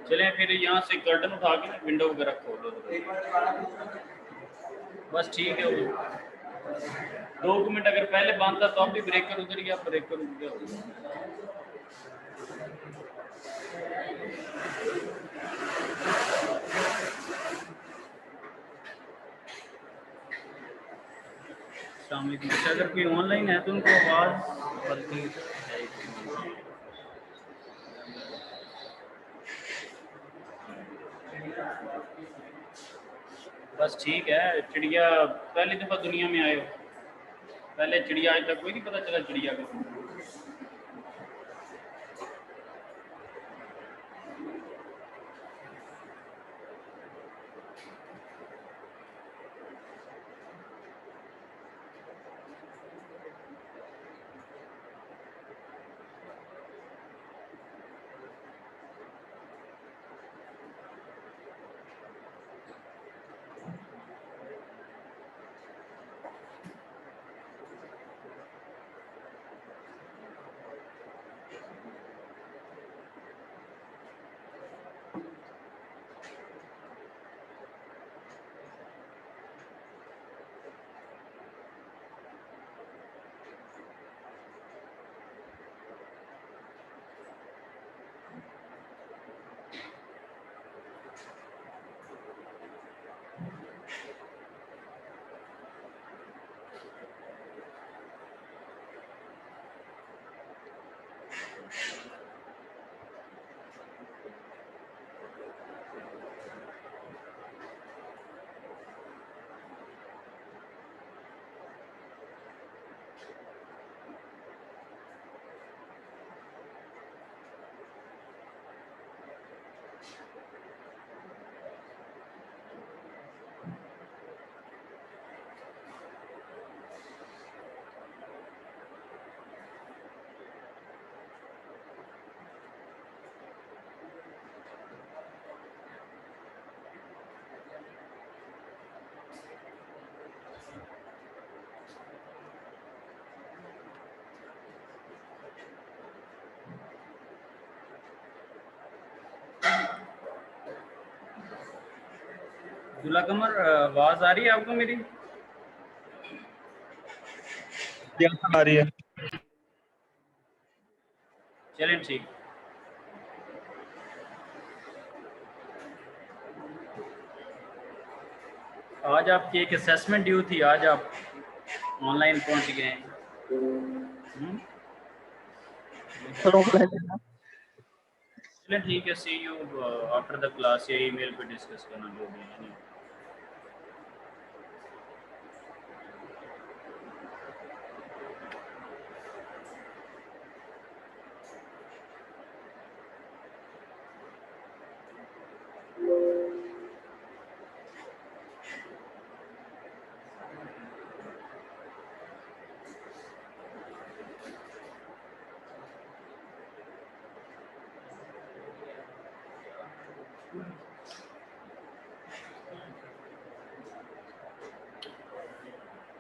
चलें फिर यहाँ से कर्टन उठा के ना विंडो वगैरह खोल दो। बस ठीक है। वो 2 मिनट अगर पहले बांधता तो अब भी ब्रेकर उधर गया, ब्रेकर उधर गया। अगर कोई ऑनलाइन है तो उनको आवाज़ बल्कि बस ठीक है। चिड़िया पहली दफ़ा दुनिया में आए हो, पहले चिड़िया आज तक कोई नहीं पता चला चिड़िया का। दूल्हा कमर आवाज़ आ रही है आपको मेरी? आ रही है। चलें ठीक। आज आपकी एक असेसमेंट ड्यू थी, आज आप ऑनलाइन पहुंच गए हैं। चलें ठीक है। सी यू आफ्टर द क्लास या ईमेल पे डिस्कस करना जो भी है।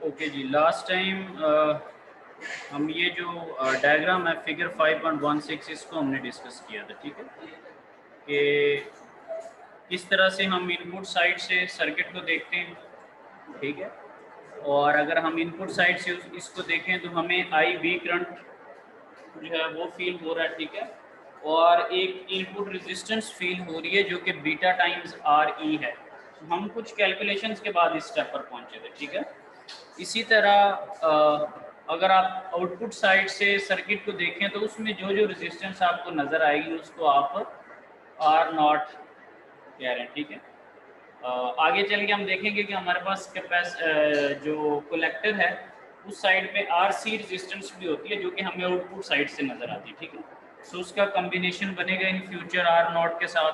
ओके जी, लास्ट टाइम हम ये जो डायग्राम है फिगर 5.16 इसको हमने डिस्कस किया था, ठीक है, कि किस तरह से हम इनपुट साइड से सर्किट को देखते हैं, ठीक है, और अगर हम इनपुट साइड से इसको देखें तो हमें आई वी करंट जो है वो फील हो रहा है, ठीक है, और एक इनपुट रेजिस्टेंस फील हो रही है जो कि बीटा टाइम्स आर ई है। हम कुछ कैलकुलेशंस के बाद इस स्टेप पर पहुंचे थे, ठीक है। इसी तरह अगर आप आउटपुट साइड से सर्किट को देखें तो उसमें जो जो रेजिस्टेंस आपको नज़र आएगी उसको आप आर नॉट कह रहे हैं, ठीक है। आगे चल के हम देखेंगे कि हमारे पास जो कलेक्टर है उस साइड पे आर सी रेजिस्टेंस भी होती है जो कि हमें आउटपुट साइड से नज़र आती है, ठीक है। सो उसका कम्बिनेशन बनेगा इन फ्यूचर आर नॉट के साथ,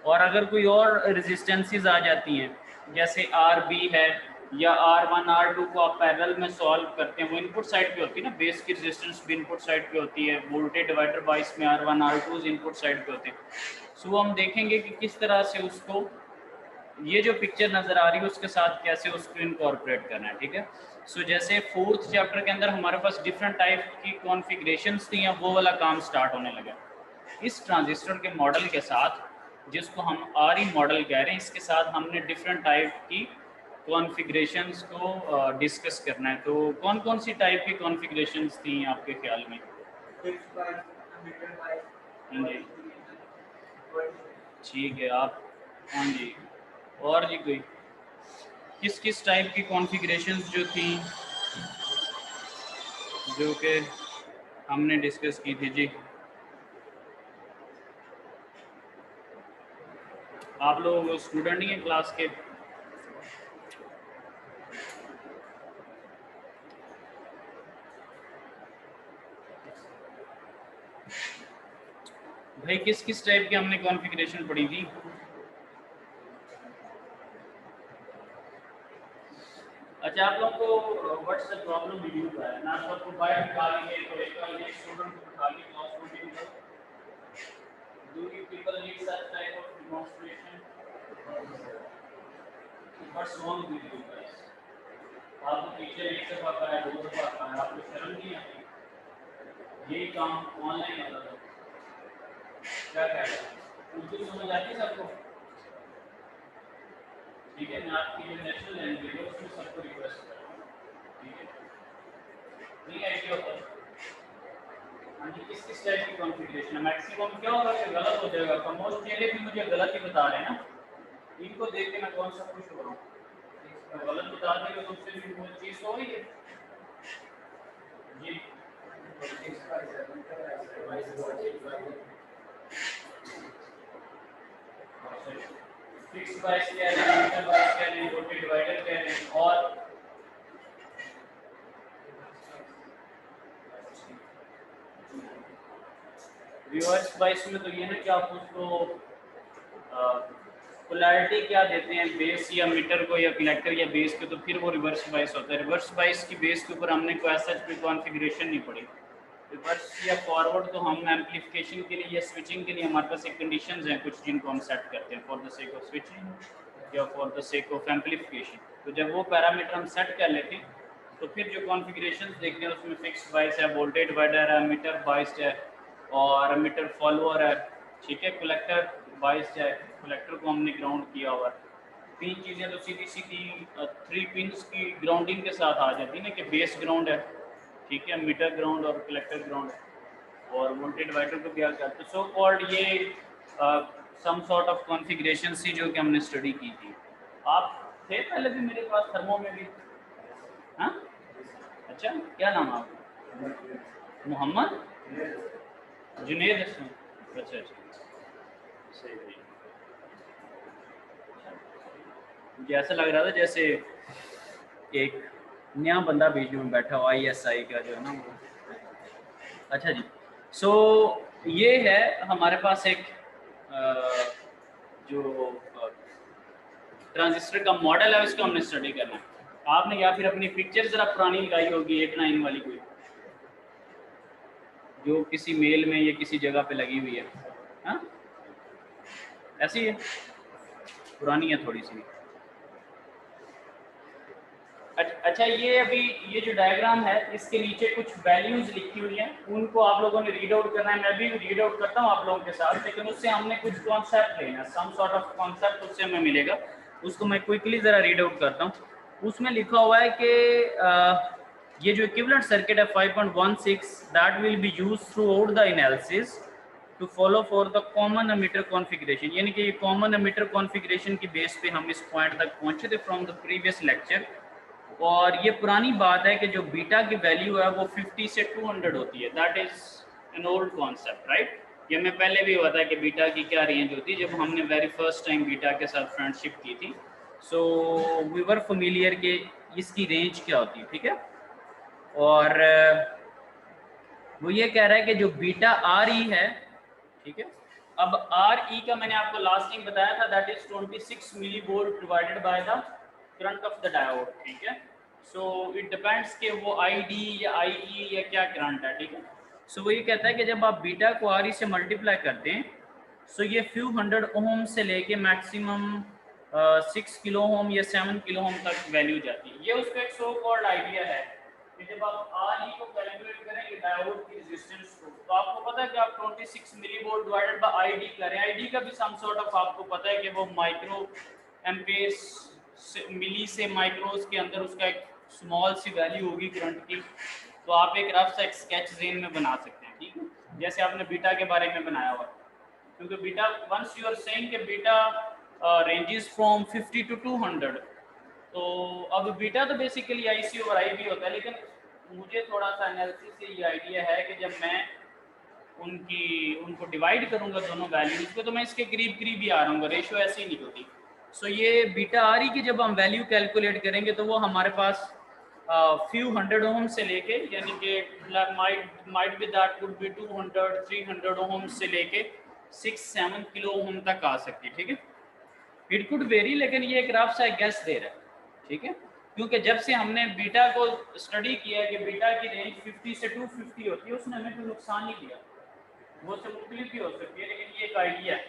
और अगर कोई और रेजिस्टेंसेस आ जाती हैं जैसे आर बी है या R1 R2 को आप पैरेलल में सॉल्व करते हैं, वो इनपुट साइड पे होती है ना, बेस की रेजिस्टेंस भी इनपुट साइड पे होती है, वोल्टेज डिवाइडर बाइस में R1 R2 इनपुट साइड पे होते हैं। सो हम देखेंगे कि किस तरह से उसको ये जो पिक्चर नज़र आ रही है उसके साथ कैसे उसको इनकॉर्पोरेट करना है, ठीक है। सो जैसे 4th चैप्टर के अंदर हमारे पास डिफरेंट टाइप की कॉन्फ़िगरेशंस थी, वो वाला काम स्टार्ट होने लगा। इस ट्रांजिस्टर के मॉडल के साथ जिसको हम आर ई मॉडल कह रहे हैं, इसके साथ हमने डिफरेंट टाइप की कॉन्फ़िगरेशंस को डिस्कस करना है। तो कौन कौन सी टाइप की कॉन्फ़िगरेशंस थी आपके ख्याल में? हाँ जी, ठीक है। आप हाँ जी, और जी कोई किस किस टाइप की कॉन्फ़िगरेशंस जो थी जो कि हमने डिस्कस की थी जी? आप लोग स्टूडेंट ही हैं क्लास के? भाई किस किस टाइप की हमने कॉन्फ़िगरेशन पढ़ी थी? अच्छा, आप लोग को व्हाट्स द प्रॉब्लम वीडियो का है ना, आपको बाहर निकालेंगे तो एक ये स्टूडेंट को उठा के क्लास मीटिंग करो। Do you people need such type of demonstration? What's wrong with you guys? आपको टीचर एक दफा का है, 2 दफा का है, आपको शर्म नहीं आती? यही काम ऑनलाइन होता था। क्या कह रहे हैं? उर्दू समझ आती है सबको? ठीक है, मैं आपकी जो नेशनल लैंग्वेज है उसमें सबको रिक्वेस्ट कर रहा हूँ। ठीक है, नहीं आइडिया होता? हाँ जी, किस किस टाइप की कॉन्फ़िगरेशन है? मैक्सिमम क्या होगा कि गलत हो जाएगा। प्रमोद चेले भी मुझे गलत ही बता रहे हैं ना, इनको देख के मैं कौन सा खुश हो रहा हूँ? तो गलत बता देंगे तो उससे भी वो चीज़ तो हुई है जी। फिक्स बाइस कह रहे हैं, मीटर बाइस कह रहे हैं, रोटेट डिवाइडर कह रहे हैं, और रिवर्स बाइस में तो ये ना कि आप उसको पोलैरिटी क्या देते हैं, बेस या मीटर को या कलेक्टर या बेस पे, तो फिर वो रिवर्स बाइस होता है। रिवर्स बाइस की बेस के ऊपर हमने कोई ऐसा कोई कॉन्फ़िगरेशन नहीं पड़ी। रिवर्स या फॉरवर्ड तो हम एम्पलीफिकेशन के लिए या स्विचिंग के लिए हमारे पास एक कंडीशंस हैं कुछ जिनको हम सेट करते हैं for the sake of switching या for the sake of amplification. तो जब वो पैरामीटर हम सेट कर लेते हैं तो फिर जो कॉन्फ़िगरेशंस देखते हैं उसमें फिक्स बाइस है, वोल्टेज डिवाइडर है, मीटर बाइस्ड है और मीटर फॉलोअर है। ठीक है, कलेक्टर बाइस्ड है, कलेक्टर को हमने ग्राउंड किया हुआ है। 3 चीज़ें तो सीधी सीधी 3 पिंस की ग्राउंडिंग के साथ आ जाती है ना कि बेस ग्राउंड है, ठीक है, मीटर ग्राउंड और कलेक्टर ग्राउंड है, और वोल्टेज डिवाइडर को भी आ जाता है। सो कॉल्ड ये सम सॉर्ट ऑफ कॉन्फ़िगरेशन सी जो कि हमने स्टडी की थी। आप थे पहले भी मेरे पास थर्मो में भी? हाँ, अच्छा, क्या नाम है आपका? मोहम्मद जुनेद हसन। अच्छा अच्छा, सही है। मुझे ऐसा लग रहा था जैसे एक नया बंदा बीच में बैठा हुआ ISI का जो है ना वो। अच्छा जी, सो ये है हमारे पास एक जो ट्रांजिस्टर का मॉडल है उसको हमने स्टडी करना है। आपने या फिर अपनी पिक्चर जरा पुरानी लगाई होगी 89 वाली कोई, जो किसी मेल में या किसी जगह पे लगी हुई है। हाँ, ऐसी है, पुरानी है थोड़ी सी। अच्छा, ये अभी ये जो डायग्राम है इसके नीचे कुछ वैल्यूज लिखी हुई हैं, उनको आप लोगों ने रीड आउट करना है। मैं भी रीड आउट करता हूँ आप लोगों के साथ, लेकिन उससे हमने कुछ कॉन्सेप्ट लेना है, सम सॉर्ट ऑफ कॉन्सेप्ट उससे हमें मिलेगा। उसको मैं क्विकली ज़रा रीड आउट करता हूँ। उसमें लिखा हुआ है कि ये जो इक्विवेलेंट सर्किट है 5.16 that will be use throughout the analysis to follow for the common emitter configuration. यानी कि ये कॉमन एमिटर कॉन्फ़िगरेशन की बेस पे हम इस पॉइंट तक पहुंचे थे फ्रॉम द प्रीवियस लेक्चर। और ये पुरानी बात है कि जो बीटा की वैल्यू है वो 50 से 200 होती है। That is an old concept, right? ये हमें पहले भी हुआ था कि बीटा की क्या रेंज होती है, जब हमने वेरी फर्स्ट टाइम बीटा के साथ फ्रेंडशिप की थी। सो वी वर फेमिलियर के इसकी रेंज क्या होती है, ठीक है। और वो ये कह रहा है कि जो बीटा आर ई है, ठीक है। अब आर ई का मैंने आपको लास्ट टाइम बताया था, that is 26 millivolt divided by the current of the diode, ठीक है। सो इट डिपेंड्स कि वो आई डी या आई ई या क्या करंट है, ठीक है। सो वो ये कहता है कि जब आप बीटा को आर ई से मल्टीप्लाई करते हैं सो ये फ्यू हंड्रेड ओम से लेके मैक्सिमम 6 किलो ओम या 7 किलो ओम तक वैल्यू जाती है। ये उसका एक सो कॉल्ड आइडिया है कि जब आप आर ई को कैलकुलेट करेंगे डायोड की रेजिस्टेंस को, तो आपको पता है कि आप 26 millivolt divided by ID करें, आईडी का भी सम सॉर्ट ऑफ आपको पता है कि वो माइक्रो एम्पेयर्स से मिली से माइक्रोस के अंदर उसका एक स्मॉल सी वैल्यू होगी करंट की। तो आप एक रफ सा स्केच ज़हन में बना सकते हैं, ठीक है, जैसे आपने बीटा के बारे में बनाया हुआ, क्योंकि beta once you are saying कि बीटा रेंजेस फ्रॉम 50 टू 200, तो अब बीटा तो बेसिकली आईसी ओवर आई भी होता है, लेकिन मुझे थोड़ा सा एनालिसिस से ये आइडिया है कि जब मैं उनको डिवाइड करूंगा दोनों वैल्यूज को, तो मैं इसके करीब करीब ही आ रहा हूँ, रेशियो ऐसे ही निकलती। सो ये बीटा आ रही की जब हम वैल्यू कैलकुलेट करेंगे तो वो हमारे पास फ्यू हंड्रेड ओम से लेके, यानी कि might be that would be 200 300 ओम से लेके 6-7 किलो ओम तक आ सकती है, ठीक है। इट कुड वेरी, लेकिन ये एक रफ सा गैस दे रहा है, ठीक है, क्योंकि जब से हमने बीटा को स्टडी किया है कि बीटा की रेंज 50 से 250 होती है, उसने हमें कोई नुकसान नहीं दिया। वो सब मुख्तलिफ भी हो सकती है, लेकिन ये एक आइडिया है,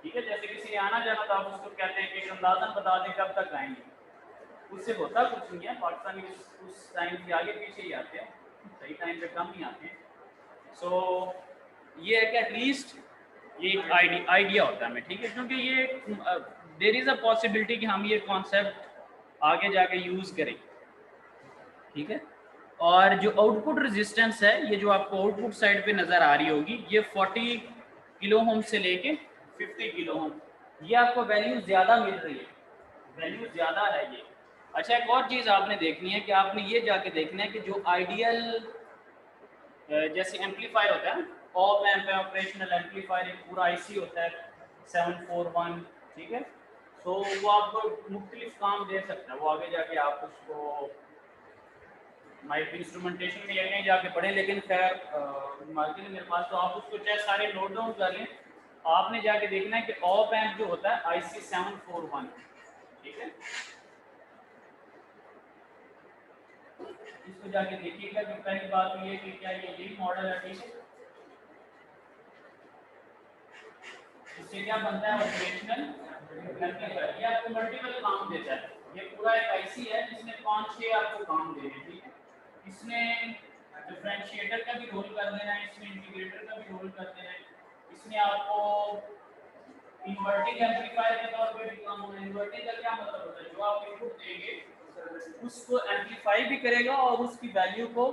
ठीक है। जैसे किसी ने आना जाना तो आप उसको कहते हैं कि एक अंदाजन बता दें कब तक आएंगे, उससे होता कुछ नहीं है। पाकिस्तानी उस टाइम के आगे पीछे ही आते हैं, सही टाइम पे कम ही आते हैं। सो ये है कि एटलीस्ट ये एक आइडिया होता है हमें, ठीक है, क्योंकि ये देयर इज़ अ पॉसिबिलिटी कि हम ये कॉन्सेप्ट आगे जाके यूज़ करें, ठीक है। और जो आउटपुट रेजिस्टेंस है, ये जो आपको आउटपुट साइड पे नज़र आ रही होगी, ये 40 किलो ओम से लेके 50 किलो ओम, ये आपको वैल्यू ज़्यादा मिल रही है, वैल्यू ज़्यादा है ये। अच्छा, एक और चीज़ आपने देखनी है कि आपने ये जाके देखना है कि जो आइडियल जैसे एम्पलीफायर होता है, ऑप एम्प है, ऑपरेशनल एम्पलीफायर, एक पूरा आईसी होता है 741, ठीक है। तो वो आपको मुख्तलिफ काम दे सकता है, वो आगे जाके आप उसको माइक इंस्ट्रूमेंटेशन में कहीं जाके पढ़ें, लेकिन खैर मार्केट में मेरे पास, तो आप उसको चाहे सारे नोट डाउन कर लें। आपने जाके देखना है कि ऑप एम्प जो होता है IC 741, ठीक है, इसको जाके देखिएगा कि पहली बात तो ये कि क्या ये यही मॉडल है, ठीक है। इससे क्या बनता है, ऑपरेशनल एम्पलीफायर, ये आपको मल्टीपल काम देता है। ये पूरा एक आईसी है जिसमें 5-6 आपको काम देने हैं, ठीक है। इसमें डिफरेंशिएटर का भी रोल कर देना है, इसमें इंटीग्रेटर का भी रोल कर देना है, इसमें आपको इन्वर्टिंग एम्पलीफायर के तौर पे भी काम होना है। इन्वर्टिंग का क्या मतलब होता है, जो आप इनपुट देंगे उसको एम्पलीफाई भी करेगा और उसकी वैल्यू को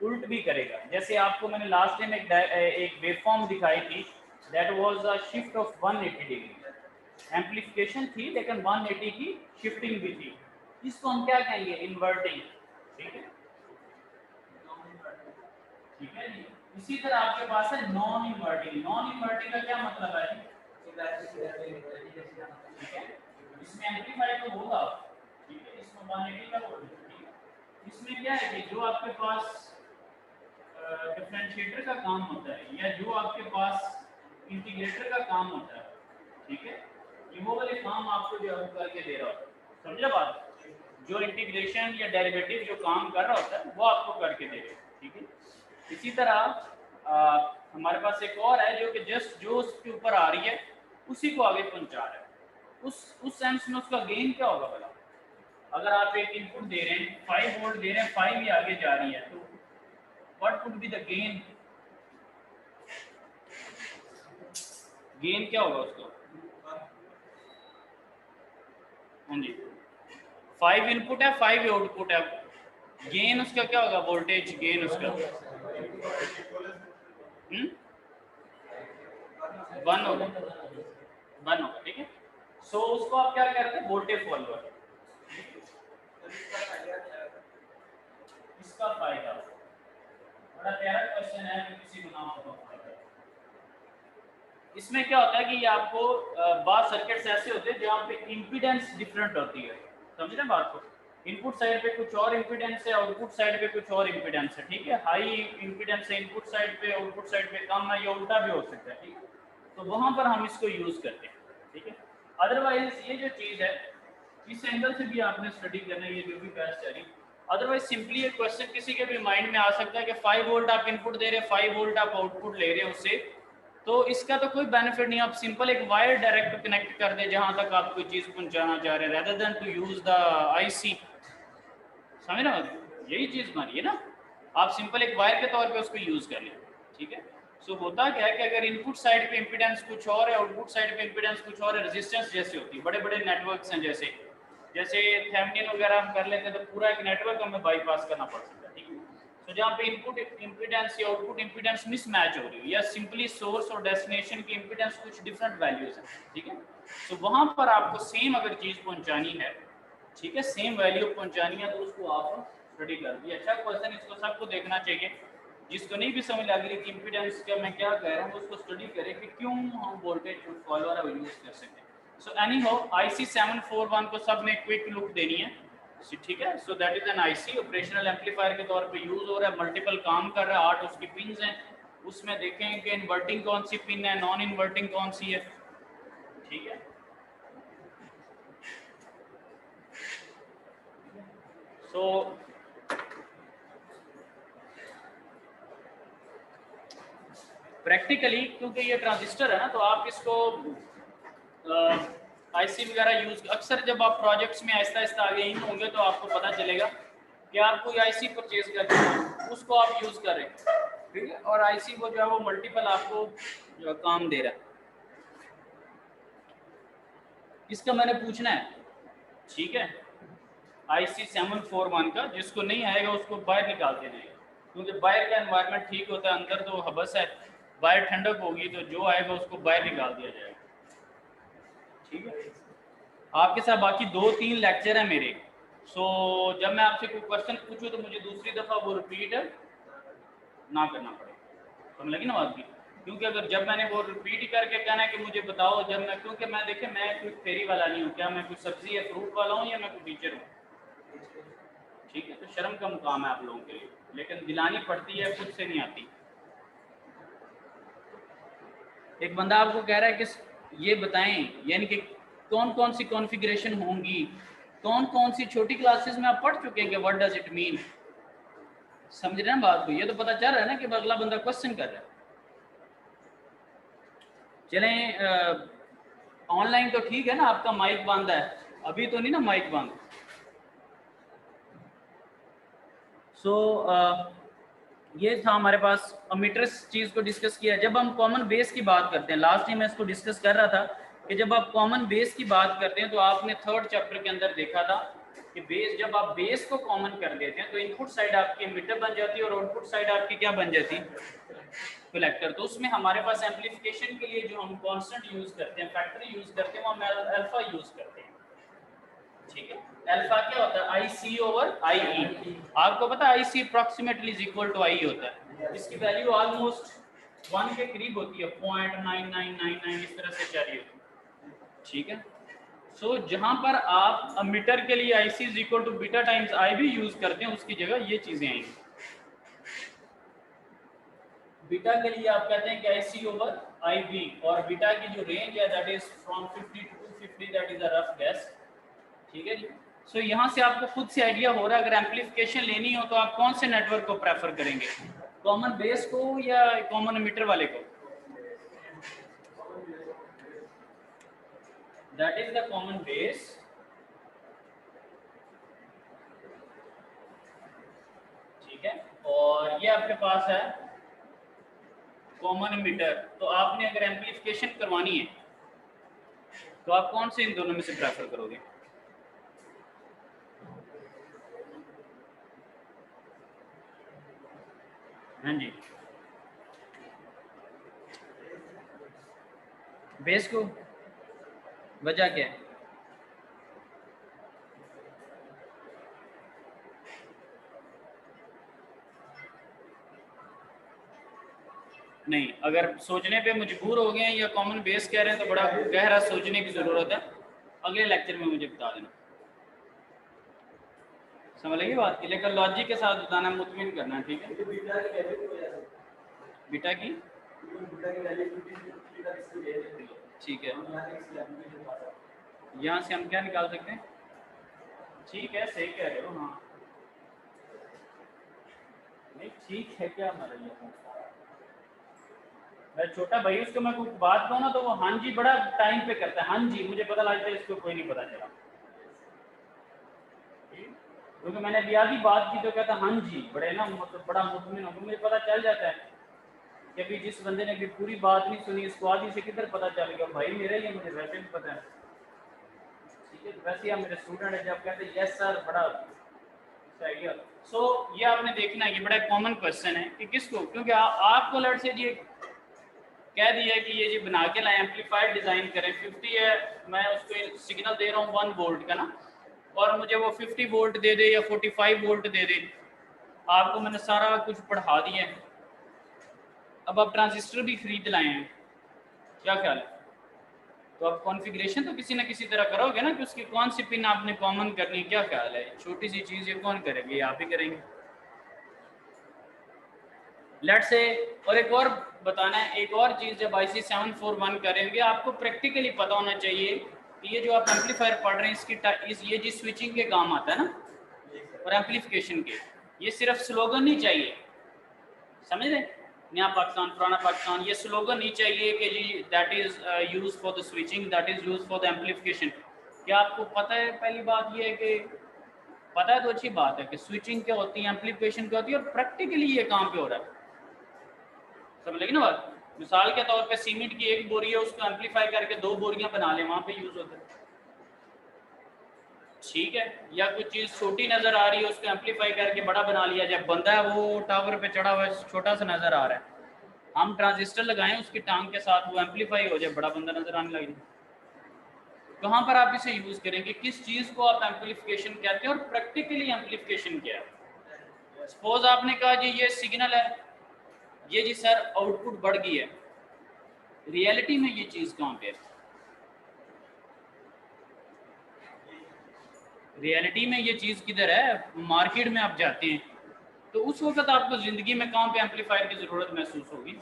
उल्ट भी करेगा। जैसे आपको मैंने लास्ट टाइम एक वेवफॉर्म दिखाई थी, that was a shift of 180 degree, amplification थी लेकिन 180 की शिफ्टिंग भी थी। इसको हम क्या कहेंगे, इन्वर्टिंग, ठीक है, ठीक है जी। इसी तरह आपके पास है नॉन इन्वर्टिंग। नॉन इन्वर्टिंग का क्या मतलब है, ठीक है, इसमें एम्पलीफाई तो होगा, ठीक है, इसमें 180 का वोल्टेज, ठीक है। इसमें क्या है कि जो आपके पास डिफरेंशिएटर का काम होता है या जो आपके पास इंटीग्रेटर का काम होता है, ठीक है, ये वो वाले काम आपको जो है करके दे रहा होता है, समझा बात। जो इंटीग्रेशन या डेरिवेटिव जो काम कर रहा होता है वो आपको करके दे रहा है, ठीक है। इसी तरह हमारे पास एक और है जो कि जस्ट जो उसके ऊपर आ रही है उसी को आगे पहुंचा रहा है। उस सेंस में उसका गेन क्या होगा भला, अगर आप एक इनपुट दे रहे हैं 5 वोल्ट दे रहे हैं, 5 ही आगे जा रही है, तो what would be the gain, gain क्या होगा उसका, हाँ जी, 5 इनपुट है 5 आउटपुट है, गेन उसका क्या होगा, वोल्टेज गेन उसका 1 होगा, 1 होगा, ठीक है। सो उसको आप क्या करते हैं, वोल्टेज फॉलोअर। इसका फायदा बड़ा प्यारा क्वेश्चन है, जो किसी को ना पता होगा। इसमें क्या होता है कि ये आपको बात सर्किट्स ऐसे होते हैं जहाँ पे इम्पीडेंस डिफरेंट होती है, समझ रहे बात को। इनपुट साइड पे कुछ और इम्पीडेंस है, आउटपुट साइड पे कुछ और इम्पीडेंस है, ठीक है। हाई इम्पीडेंस है इनपुट साइड पे, आउटपुट साइड पे कम है, या उल्टा भी हो सकता है, ठीक है। तो वहाँ पर हम इसको यूज़ करते हैं, ठीक है। अदरवाइज ये जो चीज़ है इस एंगल से भी आपने स्टडी करना है, ये जो भी बहस चली। अदरवाइज सिंपली एक क्वेश्चन किसी के भी माइंड में आ सकता है कि 5 वोल्ट आप इनपुट दे रहे हैं, 5 वोल्ट आप आउटपुट ले रहे हैं उससे, तो इसका तो कोई बेनिफिट नहीं। आप सिंपल एक वायर डायरेक्ट कनेक्ट कर दें जहां तक आप कोई चीज़ पहुंचाना चाह रहे हैं, rather than to use the IC, समझ ना। यही चीज़ मानिए है ना, आप सिंपल एक वायर के तौर पे उसको यूज़ कर लें, ठीक है। सो होता क्या है कि अगर इनपुट साइड पे इम्पीडेंस कुछ और है, आउटपुट साइड पे इम्पीडेंस कुछ और है, रेजिस्टेंस जैसे होती है, बड़े बड़े नेटवर्क्स हैं, जैसे थेवेनिन वगैरह हम कर लेते हैं तो पूरा एक नेटवर्क हमें बाईपास करना पड़ सकता है, ठीक है। तो जहाँ पे इनपुट इम्पीडेंस या आउटपुट इम्पीडेंस मिसमैच हो रही हो, या सिंपली सोर्स और डेस्टिनेशन की इम्पीडेंस कुछ डिफरेंट वैल्यूज हैं, ठीक है। तो वहाँ पर आपको सेम अगर चीज़ पहुँचानी है, ठीक है, सेम वैल्यू पहुँचानी है, तो उसको आप स्टडी कर दिए। अच्छा क्वेश्चन, इसको सबको देखना चाहिए, जिसको नहीं भी समझ लग रही कि इम्पीडेंस का मैं क्या कह रहा हूँ, उसको स्टडी करें कि क्यों हम वोल्टेज फॉलोअर यूज़ कर सकते हैं। सो एनी हो, IC 741 को सब में क्विक लुक देनी है, ठीक है। So that is an IC operational amplifier के तौर पे यूज हो रहा है, मल्टीपल काम कर रहा है, 8 उसकी पिन्स हैं, उसमें देखेंगे कि इन्वर्टिंग कौन सी पिन है, नॉन इन्वर्टिंग कौन सी है, ठीक है। सो प्रैक्टिकली क्योंकि ये ट्रांजिस्टर है ना, तो आप इसको IC वगैरह यूज, अक्सर जब आप प्रोजेक्ट्स में आहिस्ता आहिस्ता आगे इन होंगे तो आपको पता चलेगा कि आप कोई IC परचेज करते हैं, उसको आप यूज कर रहे हैं, ठीक है, और IC को जो है वो मल्टीपल आपको जो काम दे रहा है, इसका मैंने पूछना है, ठीक है। IC 741 का जिसको नहीं आएगा उसको बाहर निकाल देना है, क्योंकि बाहर का एनवायरनमेंट ठीक होता है, अंदर तो हबस है, बाहर ठंडक होगी, तो जो आएगा उसको बाहर निकाल दिया जाएगा, ठीक है। आपके साथ बाकी 2-3 लेक्चर हैं मेरे, सो जब मैं आपसे कोई क्वेश्चन पूछूं तो मुझे दूसरी दफ़ा वो रिपीट ना करना पड़े, समझ लगी ना बात की। क्योंकि अगर जब मैंने वो रिपीट करके कहना है कि मुझे बताओ, जब मैं, क्योंकि मैं देखे मैं कोई फेरी वाला नहीं हूँ, क्या मैं कोई सब्जी या फ्रूट वाला हूँ, या मैं कोई टीचर हूँ, ठीक है। तो शर्म का मुकाम है आप लोगों के लिए, लेकिन दिलानी पड़ती है, खुद से नहीं आती। एक बंदा आपको कह रहा है कि ये बताएं, यानी कि कौन कौन सी कॉन्फ़िगरेशन होंगी, कौन कौन सी छोटी क्लासेस में आप पढ़ चुके हैं कि व्हाट डज इट मीन, समझ रहे हैं बात को। ये तो पता चल रहा है ना कि अगला बंदा क्वेश्चन कर रहा है। चलें, ऑनलाइन तो ठीक है ना, आपका माइक बंद है, अभी तो नहीं ना माइक बंद। सो ये था हमारे पास अमीटर्स चीज़ को डिस्कस किया। जब हम कॉमन बेस की बात करते हैं, लास्ट टाइम मैं इसको डिस्कस कर रहा था कि जब आप कॉमन बेस की बात करते हैं तो आपने 3rd चैप्टर के अंदर देखा था कि बेस, जब आप बेस को कॉमन कर देते हैं तो इनपुट साइड आपकी एमिटर बन जाती है और आउटपुट साइड आपकी क्या बन जाती है, कलेक्टर। तो उसमें हमारे पास एम्पलीफिकेशन के लिए जो हम कांस्टेंट यूज करते हैं, फैक्टर यूज करते हैं, वो हम अल्फा यूज करते हैं, ठीक है। अल्फा क्या होता है, IC ओवर IE। आपको पता है IC approximately is equal to IE होता है, इसकी वैल्यू ऑलमोस्ट 1 के करीब होती है, 0.9999 इस तरह से जा रही है, ठीक है। सो जहां पर आप अमीटर के लिए IC is equal to beta times IB use करते हैं, उसकी जगह ये चीजें आएंगी। बीटा के लिए आप कहते हैं कि IC ओवर IB, और बीटा की जो रेंज है that is from 50 to 250, that is a rough guess, ठीक है जी। सो यहाँ से आपको खुद से आइडिया हो रहा है, अगर एम्पलीफिकेशन लेनी हो तो आप कौन से नेटवर्क को प्रेफर करेंगे, कॉमन बेस को या कॉमन एमिटर वाले को। That is the common base, ठीक है, और ये आपके पास है कॉमन एमिटर। तो आपने अगर एम्पलीफिकेशन करवानी है तो आप कौन से इन दोनों में से प्रेफर करोगे। हाँ जी, बेस को, वजह क्या है। नहीं, अगर सोचने पे मजबूर हो गए हैं या कॉमन बेस कह रहे हैं तो बड़ा गहरा सोचने की ज़रूरत है, अगले लेक्चर में मुझे बता देना, समझ लगी बात की। लेकिन लॉजिक के साथ बताना, मुतमिन करना, ठीक है। बीटा की ठीक है, यहाँ से हम क्या निकाल सकते हैं, ठीक है, सही कह रहे हो, हाँ नहीं ठीक है, क्या हमारा ये मैं छोटा भाई, उसको मैं कुछ बात कहूँ ना तो वो हाँ जी बड़ा टाइम पे करता है, हाँ जी, मुझे पता लगता है इसको कोई नहीं पता चला। क्योंकि मैंने अभी आधी बात की तो कहता हाँ जी, बड़े ना मतलब बड़ा मुतमिन हो, मुझे पता चल जाता है कि अभी जिस बंदे ने अभी पूरी बात नहीं सुनी इसको आधी से किधर पता चल गया। भाई मेरे लिए मुझे वैसे भी पता है, ठीक है। तो वैसे आप मेरे स्टूडेंट है, जब कहते यस सर बड़ा सही है। सो ये आपने देखना है, ये बड़ा कॉमन क्वेश्चन है कि किसको, क्योंकि आपको लट से जी कह दिया कि ये जी बना के लाए एम्पलीफायर डिज़ाइन करें, 50 है, मैं उसको सिग्नल दे रहा हूँ 1 वोल्ट का ना, और मुझे वो 50 वोल्ट दे दे या 45 वोल्ट दे दे। आपको मैंने सारा कुछ पढ़ा दिया है, अब आप ट्रांजिस्टर भी खरीद लाए हैं, क्या ख्याल है? तो आप कॉन्फ़िगरेशन तो किसी ना किसी तरह करोगे ना कि उसकी कौन सी पिन आपने कॉमन करनी है, क्या ख्याल है? छोटी सी चीज़ ये कौन करेगी? ये आप ही करेंगे। लेट्स से, और एक और बताना है, एक और चीज़ जब IC 741 करेंगे आपको प्रैक्टिकली पता होना चाहिए कि ये जो आप एम्पलीफायर पढ़ रहे हैं इसकी ये जी स्विचिंग के काम आता है ना, और एम्पलीफिकेशन के, ये सिर्फ स्लोगन नहीं चाहिए, समझ रहे? नया पाकिस्तान पुराना पाकिस्तान, ये स्लोगन नहीं चाहिए कि जी that is use for the switching, that is use for the amplification. क्या आपको पता है? पहली बात ये है कि पता है तो अच्छी बात है कि स्विचिंग क्या होती है, एम्पलीफिकेशन क्या होती है, और प्रैक्टिकली ये काम पे हो रहा है, समझ लगी ना बात? मिसाल के तौर पे सीमेंट की एक बोरी है, उसको एम्पलीफाई करके 2 बोरियां बना ले, वहां पे यूज होता है, ठीक है। या कुछ चीज़ छोटी नज़र आ रही है, उसको एम्पलीफाई करके बड़ा बना लिया जाए, बंदा है वो टावर पे चढ़ा हुआ है, छोटा सा नज़र आ रहा है, हम ट्रांजिस्टर लगाएं उसकी टांग के साथ, वो एम्पलीफाई हो जाए, बड़ा बंदा नज़र आने लगे। कहाँ पर आप इसे यूज़ करेंगे, किस चीज़ को आप एम्पलीफिकेशन कहते हैं, और प्रैक्टिकली एम्पलीफिकेशन क्या है? सपोज आपने कहा जी ये सिग्नल है, ये जी सर आउटपुट बढ़ गई है, रियलिटी में ये चीज़ कहाँ पे है? रियलिटी में ये चीज़ किधर है? मार्केट में आप जाते हैं तो उस वक्त आपको ज़िंदगी में कहाँ पे एम्पलीफायर की ज़रूरत महसूस होगी?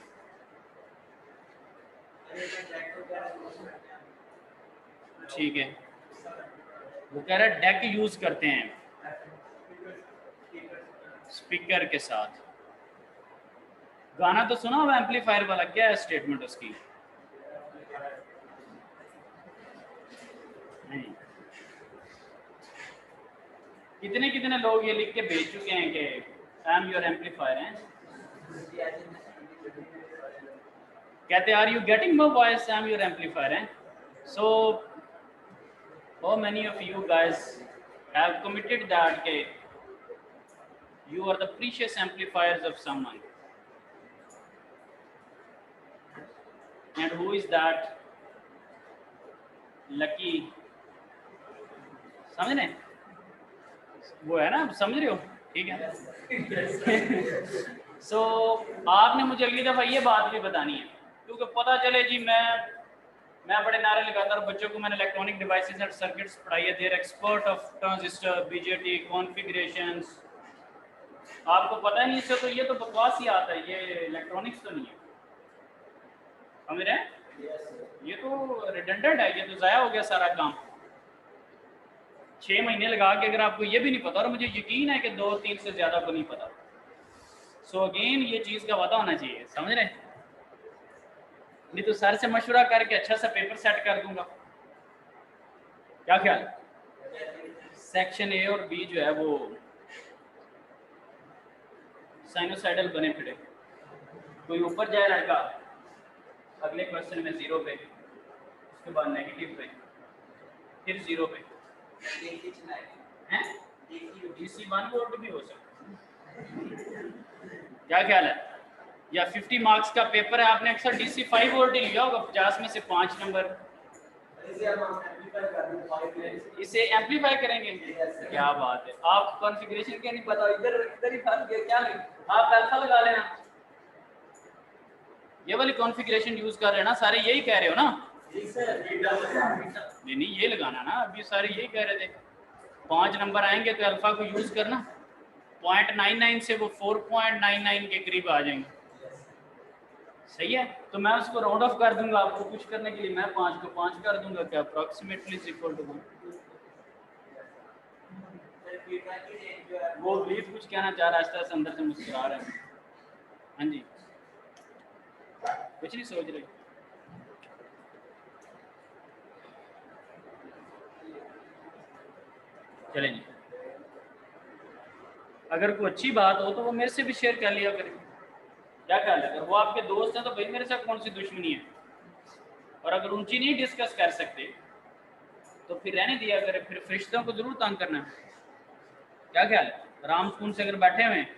ठीक है, वो कह रहा है डेक यूज़ करते हैं स्पीकर के साथ। गाना तो सुना हुआ एम्पलीफायर वाला, क्या है स्टेटमेंट उसकी? नहीं। कितने कितने लोग ये लिख के भेज चुके हैं कि आई एम योर एम्पलीफायर हैं? कहते are you getting my voice, I am your amplifier हैं? So how many of you guys have committed that के you are the precious amplifiers of someone, and who is that lucky, समझ रहे? वो है ना, समझ रहे हो? ठीक है। सो आपने मुझे अगली दफ़ा ये बात भी बतानी है, क्योंकि पता चले जी मैं बड़े नारे लगाता हूँ, बच्चों को मैंने इलेक्ट्रॉनिक डिवाइसेस एंड सर्किट्स पढ़ाई है, there expert of transistor, BJT, configurations, आपको पता नहीं इससे, तो ये तो बकवास ही आता है, ये इलेक्ट्रॉनिक्स तो नहीं है, समझ रहे हैं? ये तो रिडंडेंट है, ये तो ज़ाया हो गया सारा काम। 6 महीने लगा के अगर आपको ये भी नहीं पता, और मुझे यकीन है कि 2-3 से ज़्यादा को नहीं पता, सो अगेन ये चीज़ का पता होना चाहिए, समझ रहे? नहीं तो सर से मशवरा करके अच्छा सा पेपर सेट कर दूंगा, क्या ख्याल? सेक्शन ए और बी जो है वो साइनोसाइडल बने फिरे, कोई ऊपर जाए लड़का अगले क्वेश्चन में 0 पे, उसके बाद नेगेटिव पे, फिर 0 पे हैं, DC 1 वोल्ट भी हो सकता है, क्या ख्याल है? या 50 मार्क्स का पेपर है, आपने अक्सर DC 5 वोल्ट ही लिया होगा, 50 में से 5 नंबर, इसे एम्पलीफाई करेंगे। क्या बात है, आप कॉन्फ़िगरेशन क्या नहीं पता, इधर इधर ही फंस गए, क्या लगे? आप अल्फा लगा लेना, ये वाली कॉन्फ़िगरेशन यूज कर रहे हैं ना सारे, यही कह रहे हो ना? नहीं नहीं, ये लगाना ना, अभी सारे यही कह रहे थे, 5 नंबर आएंगे तो अल्फा को यूज करना, 0.99 से वो 4.99 के करीब आ जाएंगे, सही है? तो मैं उसको राउंड ऑफ कर दूंगा, आपको कुछ करने के लिए मैं 5 को 5 कर दूंगा, क्या अप्रॉक्सीमेटली इक्वल टू 1। वो प्लीज कुछ कहना चाह रहा है, आस्ते आस्ते अंदर से मुस्कुरा रहा है। हाँ जी, कुछ नहीं सोच रहे? चलें जी, अगर कोई अच्छी बात हो तो वो मेरे से भी शेयर कर लिया करें, क्या ख्याल है? अगर वो आपके दोस्त हैं तो भाई मेरे साथ कौन सी दुश्मनी है, और अगर ऊंची नहीं डिस्कस कर सकते तो फिर रहने दिया करें, फिर फरिश्तों को जरूर तंग करना है, क्या ख्याल है? आराम सुकून से अगर बैठे हुए हैं,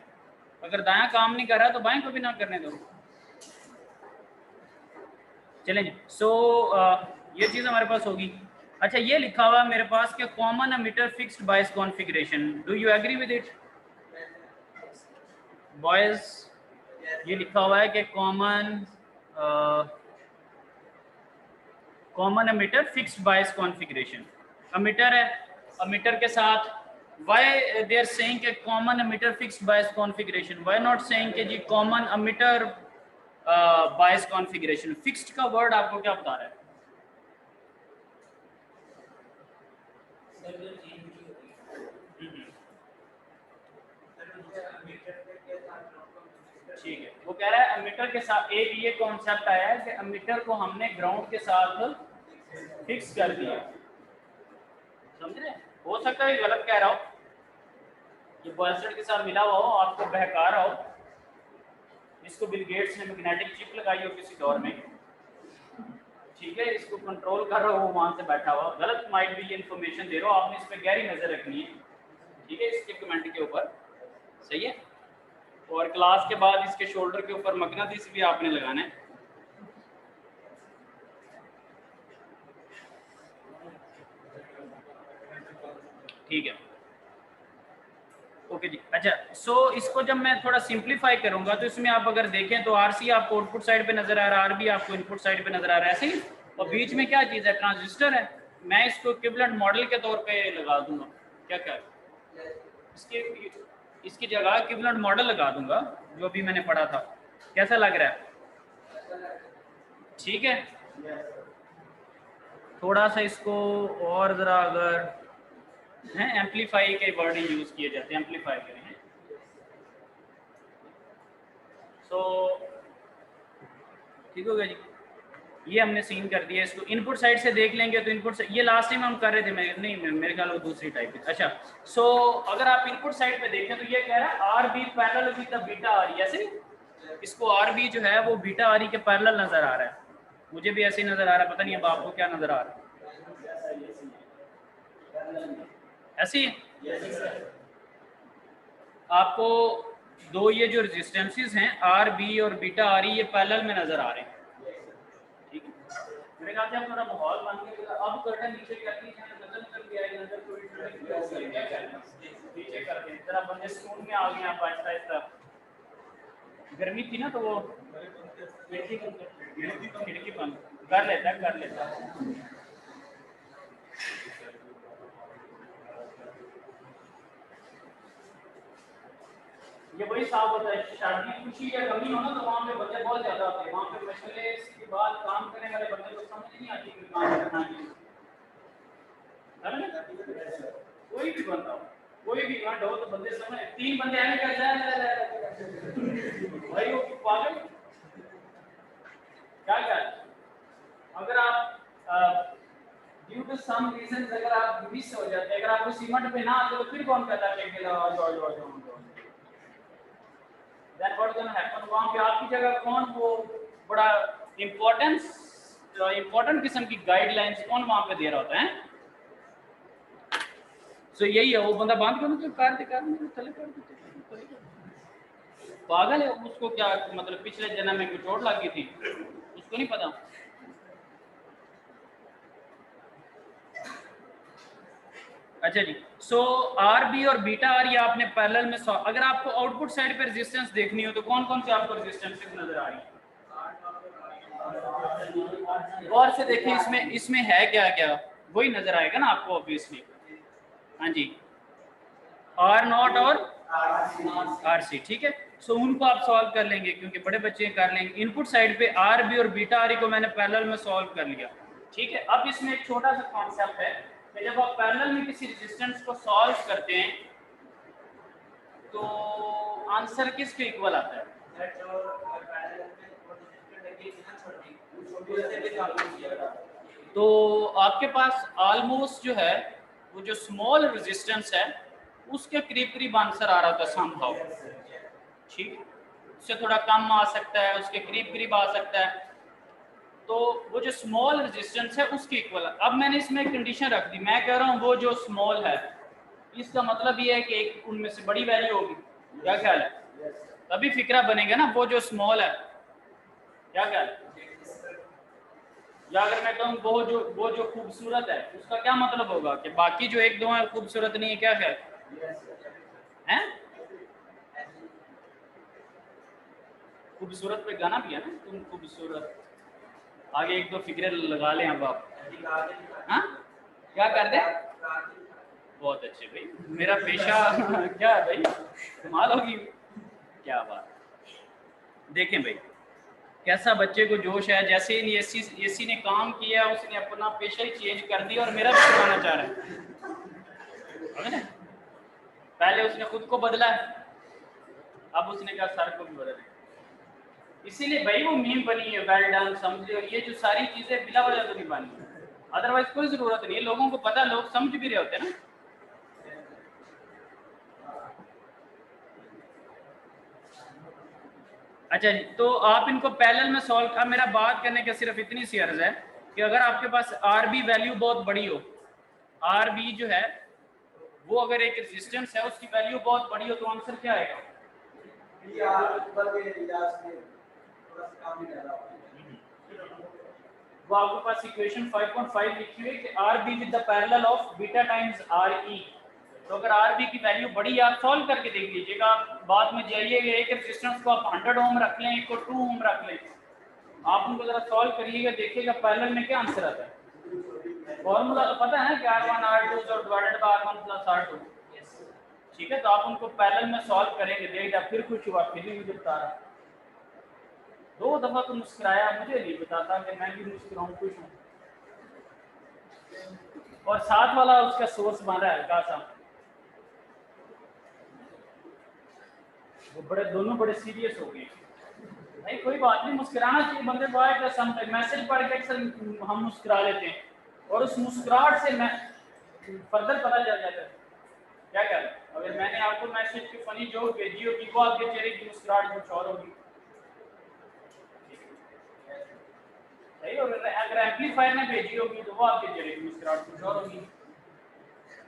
अगर दायां काम नहीं कर रहा तो बाएं को भी ना करने दो। चलें जी। ये चीज़ हमारे पास होगी। अच्छा, ये लिखा हुआ है मेरे पास कि common emitter fixed bias configuration, do you agree with it boys? ये लिखा हुआ है कि common emitter fixed bias configuration, emitter है, एमिटर के साथ वाई दे आर सेइंग कि common emitter fixed bias configuration, why not saying कि जी common emitter bias configuration? Fixed का वर्ड आपको क्या बता रहा है? ठीक है, वो कह रहा है एमिटर के साथ, एक ये कॉन्सेप्ट आया है कि एमिटर को हमने ग्राउंड के साथ फिक्स कर दिया, समझ रहे? हो सकता है गलत कह रहा हो, ये बॉयस्टर के साथ मिला हुआ हो, आपको बहका रहा हो, इसको बिल गेट्स ने मैग्नेटिक चिप लगाई हो किसी दौर में, ठीक है, इसको कंट्रोल कर रहा हो वो वहां से बैठा हुआ, गलत माइट भी ये इन्फॉर्मेशन दे रहा हो, आपने इस पर गहरी नजर रखनी है, ठीक है, इसके कमेंट के ऊपर, सही है? और क्लास के बाद इसके शोल्डर के ऊपर मकनातीस भी आपने लगाना है, ठीक है, ओके जी। अच्छा, इसको जब मैं थोड़ा सिंप्लीफाई करूंगा तो इसमें आप अगर देखें तो आरसी आपको आउटपुट साइड पे नजर आ रहा है, आरबी आपको इनपुट साइड पे नजर आ रहा है, ऐसे ही, और बीच में क्या चीज़ है? ट्रांजिस्टर है। मैं इसको इक्विवेलेंट मॉडल के तौर पे लगा दूंगा, क्या क्या इसके इसकी जगह इक्विवेलेंट मॉडल लगा दूंगा जो भी मैंने पढ़ा था, कैसा लग रहा है? ठीक है, थोड़ा सा इसको और ज़रा अगर हैं एम्पलीफाई के वर्डिंग यूज़ किए जाते हैं, एम्पलीफाई करें, ठीक हो गया जी। ये हमने सीन कर दिया, इसको इनपुट साइड से देख लेंगे तो इनपुट से ये लास्ट टाइम हम कर रहे थे, नहीं मेरे ख्याल वो दूसरी टाइप है। अच्छा, अगर आप इनपुट साइड पे देखें तो ये कह रहा है R B parallel with the beta R E, ऐसे इसको आर बी जो है वो बीटा आर ई के पैरेलल नजर आ रहा है, मुझे भी ऐसे ही नजर आ रहा है, पता नहीं अब आपको क्या नजर आ रहा है? ऐसे ही आपको दो ये जो रेजिस्टेंसेस हैं आर बी और बीटा आर ई, ये पैरेलल में नजर आ रहे हैं, ठीक है? मेरे ख्याल से हम थोड़ा माहौल बन के अब कर्टन नीचे कर दी, नजर निकल गया है, नजर थोड़ी नीचे कर दें जरा, बंदे स्कूल में आ गए आप आहिस्ता आहिस्ता, गर्मी थी ना तो वो खिड़की बंद कर लेता। ये वही साफ होता है, शादी खुशी या गमी हो ना तो वहाँ पे बंदे बहुत ज्यादा होते हैं, वहाँ पे मसले के बाद काम करने वाले बंदे को समझ नहीं आती कि काम करना है, कोई भी बंदा हो, कोई भी कांड हो तो बंदे समझ, तीन बंदे आने कर जाए भाई वो पागल, क्या अगर आप ड्यू टू सम रीजन अगर आप मिस हो जाते हैं, अगर आपको सीमेंट पे ना आते तो फिर कौन कहता है कि जाओ then what gonna happen, वहाँ पे आपकी जगह कौन वो बड़ा इम्पोर्टेंट किस्म की गाइडलाइंस कौन वहाँ पे दे रहा होता है? यही है, वो बंदा बांध के मतलब पागल है, उसको क्या मतलब पिछले जन्म में कोई चोट लगी थी, उसको नहीं पता। अच्छा जी, आर बी और बीटा आर ये आपने पैरेलल में अगर आपको आउटपुट साइड पे रेजिस्टेंस देखनी हो तो कौन कौन से आपको रेजिस्टेंस नजर आ रही है? गौर से देखें, इसमें है क्या क्या, वही नजर आएगा ना आपको ऑब्वियसली। हाँ जी, आर नॉट और आर सी, ठीक है। उनको आप सॉल्व कर लेंगे क्योंकि बड़े बच्चे कर लेंगे। इनपुट साइड पे आर बी और बीटा आर को मैंने पैरेलल में सॉल्व कर लिया, ठीक है। अब इसमें एक छोटा सा कॉन्सेप्ट है कि जब आप पैरेलल में किसी रेजिस्टेंस को सॉल्व करते हैं तो आंसर किसके इक्वल आता है? तो आपके पास ऑलमोस्ट जो है वो जो स्मॉल रेजिस्टेंस है उसके करीब करीब आंसर आ रहा था समहाउ, ठीक, उससे थोड़ा कम आ सकता है, उसके करीब करीब आ सकता है, तो वो जो स्मॉल रेजिस्टेंस है उसके इक्वल है। अब मैंने इसमें एक कंडीशन रख दी, मैं कह रहा हूँ वो जो स्मॉल है इसका मतलब ये है कि एक उनमें से बड़ी वैल्यू होगी, क्या ख्याल है? तभी फिक्रा बनेगा ना, वो जो स्मॉल है, क्या ख्याल है? या अगर मैं कहूँ वो जो खूबसूरत है उसका क्या मतलब होगा कि बाकी जो एक दो है खूबसूरत नहीं है, क्या ख्याल है? खूबसूरत पे गाना भी है ना, तुम खूबसूरत, आगे एक दो फिक्रे लगा लें अब आप। हाँ, क्या कर दे? बहुत अच्छे भाई, मेरा पेशा क्या है भाई, कमाल होगी, क्या बात। देखें भाई कैसा बच्चे को जोश है, जैसे ही एसी ने काम किया उसने अपना पेशा ही चेंज कर दिया और मेरा भी करवाना चाह रहा है ना? पहले उसने खुद को बदला है, अब उसने कहा सर को भी बदले, इसीलिए भाई वो मीम बनी है, वेल डन, समझे, ये जो सारी चीजें बिला वजह तो नहीं बनी, अदरवाइज कोई जरूरत नहीं है, लोगों को पता, लोग समझ भी रहे होते हैं ना। अच्छा जी, तो आप इनको पैरेलल में सॉल्व, अब मेरा बात करने का सिर्फ इतनी सी अर्ज है कि अगर आपके पास आर बी वैल्यू बहुत बड़ी हो, आर बी जो है वो अगर एक रेजिस्टेंस है उसकी वैल्यू बहुत बड़ी हो तो आंसर क्या आएगा? वो आपके पास इक्वेशन 5.5 लिखी हुई है कि R be with the parallel of beta times R E, तो अगर आर बी की वैल्यू बड़ी, आप सॉल्व करके देख लीजिएगा, आप बाद में जाइएगा, एक रेजिस्टेंस को आप 100 ओम रख लें, एक को 2 ओम रख लें, आप उनको जरा सॉल्व करिएगा, देखिएगा पैरेलल में क्या आंसर आता है। फॉर्मूला तो पता है ना कि R1 R2 divided by R1 plus R2, ठीक है, तो आप उनको पैरेलल में सॉल्व करेंगे, देखिएगा फिर कुछ हुआ, फिर भी मुझे बता रहा, 2 दफा तो मुस्कुराया, मुझे नहीं बताता कि मैं भी मुस्कुराऊं, खुश हूं, और साथ वाला उसका सोर्स बन रहा है हल्का सा, वो बड़े दोनों बड़े सीरियस हो गए। भाई कोई बात नहीं, मुस्कुराना चाहिए बंदे को, आए सम मैसेज पढ़ के अक्सर हम मुस्कुरा लेते हैं, और उस मुस्कुराहट से मैं फर्दर पता चल जाता है क्या कर, अगर मैंने आपको मैसेज की फनी जोक भेजी होगी वो आपके चेहरे की मुस्कुराहट कुछ और होगी, सही, और अगर एम्पलीफायर ने भेजी होगी तो वो आपके चेहरे की मुस्कुराहट कुछ और होगी।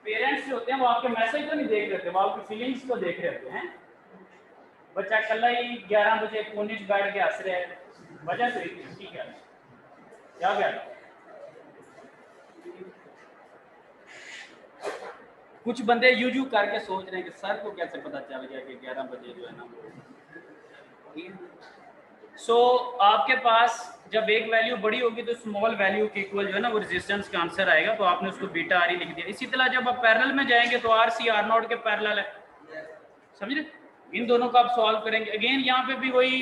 पेरेंट्स जो होते हैं वो आपके मैसेज को नहीं देख रहे थे, वो आपकी फीलिंग्स को देख रहे होते हैं। बच्चा कल ही 11 बजे कोने च बैठ के हंस रहा है, वजह से ठीक है, क्या कह रहा, कुछ बंदे यूं करके सोच रहे हैं कि सर को कैसे पता चल गया कि 11 बजे जो है ना वो, सो आपके पास जब एक वैल्यू बड़ी होगी तो स्मॉल वैल्यू के इक्वल जो है ना वो रेजिस्टेंस का आंसर आएगा, तो आपने उसको बीटा आर ई लिख दिया। इसी तरह जब आप पैरेलल में जाएंगे तो आर सी आर नॉट के पैरेलल है, समझ रहे, इन दोनों को आप सॉल्व करेंगे, अगेन यहाँ पे भी वही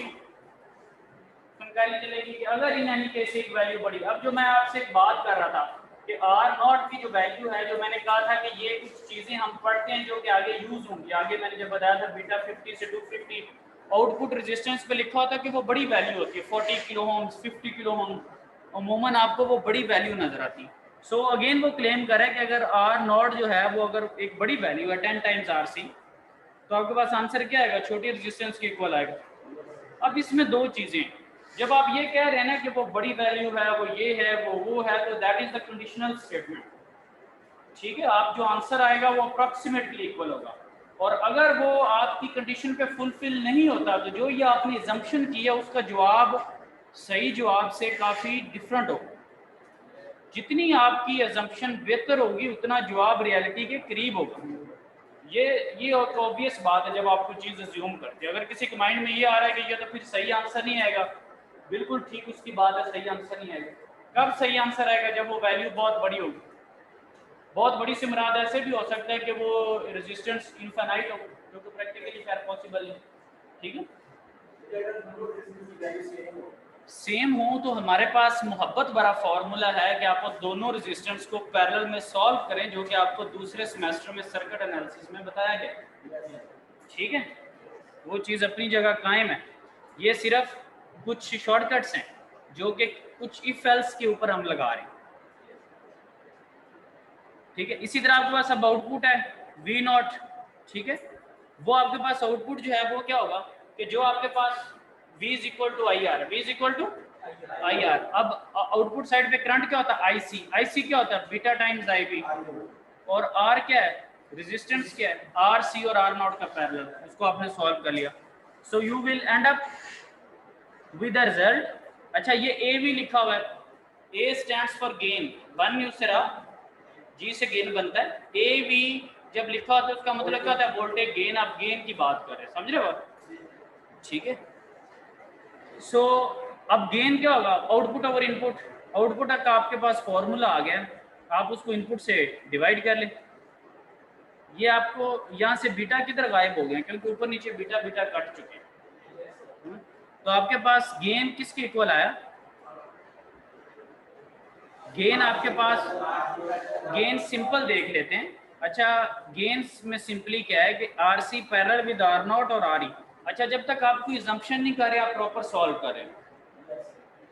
जानकारी चलेगी कि अगर इन एनी केस एक वैल्यू बड़ी, अब जो मैं आपसे बात कर रहा था कि आर नॉट की जो वैल्यू है, जो मैंने कहा था कि ये कुछ चीजें हम पढ़ते हैं जो कि आगे यूज होंगी, आगे मैंने जब बताया था बीटा 50 से 250 आउटपुट रेजिस्टेंस पे लिखा होता है कि वो बड़ी वैल्यू होती है, 40 किलो ओम्स, 50 किलो ओम, अमूमन आपको वो बड़ी वैल्यू नजर आती है। सो अगेन वो क्लेम कर रहा है कि अगर आर नॉट जो है वो अगर एक बड़ी वैल्यू है 10 टाइम्स आर सी, तो आपके पास आंसर क्या आएगा, छोटी रेजिस्टेंस के इक्वल आएगा। अब इसमें दो चीजें, जब आप ये कह रहे हैं ना कि वो बड़ी वैल्यू है, वो ये है, वो है, तो that is the conditional statement, ठीक है, आप जो आंसर आएगा वो अप्रोक्सीमेटली इक्वल होगा, और अगर वो आपकी कंडीशन पे फुलफिल नहीं होता तो जो ये आपने एजम्पशन किया उसका जवाब सही जवाब से काफी डिफरेंट होगा, जितनी आपकी एजम्पशन बेहतर होगी उतना जवाब रियलिटी के करीब होगा। ये ऑब्वियस बात है, जब आप कोई चीज़ अज्यूम करते हैं, अगर किसी के माइंड में ये आ रहा है कि ये तो फिर सही आंसर नहीं आएगा, बिल्कुल ठीक उसकी बात है, सही आंसर नहीं आएगा। कब सही आंसर आएगा, जब वो वैल्यू बहुत बड़ी होगी, बहुत बड़ी से मुराद ऐसे भी हो सकता है कि वो रेजिस्टेंस इनफाइनाइट हो, जो कि प्रैक्टिकली खैर पॉसिबल है, ठीक है, सेम हो तो हमारे पास मोहब्बत भरा फॉर्मूला है कि आपको दोनों रेजिस्टेंस को पैरेलल में सॉल्व करें, जो कि आपको दूसरे सेमेस्टर में सर्किट एनालिसिस में बताया गया, ठीक है, वो चीज़ अपनी जगह कायम है। ये सिर्फ कुछ शॉर्टकट्स हैं जो कि कुछ इफ एल्स के ऊपर हम लगा रहे हैं, ठीक है। इसी तरह आपके पास अब आउटपुट है V0 ठीक है, वो आपके पास आउटपुट जो है वो क्या होगा कि जो आपके पास V is equal to I R, V is equal to I R. अब आउटपुट साइड पे करंट क्या होता है, आईसी, आईसी क्या होता है, बीटा टाइम्स आई बी, और आर क्या है, रेजिस्टेंस क्या है, आर सी और आर नॉट का पैरेलल, उसको आपने सॉल्व कर लिया। So you will and up with the result. अच्छा ये ए भी लिखा हुआ है, ए stands for gain, one new सिरा, जी से गेन बनता है, ए वी जब लिखा होता है उसका मतलब क्या होता है, वोल्टेज गेन, आप गेन की बात कर रहे हैं, समझ रहे हो, ठीक है। सो अब गेन क्या होगा, आउटपुट ओवर इनपुट, आउटपुट का आपके पास फॉर्मूला आ गया, आप उसको इनपुट से डिवाइड कर लें। ये आपको यहाँ से बीटा किधर गायब हो गए, क्योंकि ऊपर नीचे बीटा बीटा कट चुके हैं। तो आपके पास गेन किसके इक्वल आया, गेन आपके पास, गेन सिंपल देख लेते हैं। अच्छा गेन्स में सिंपली क्या है कि R C parallel with R not और आर ई। अच्छा जब तक आप कोई assumption नहीं कर रहे, आप प्रॉपर सॉल्व करें,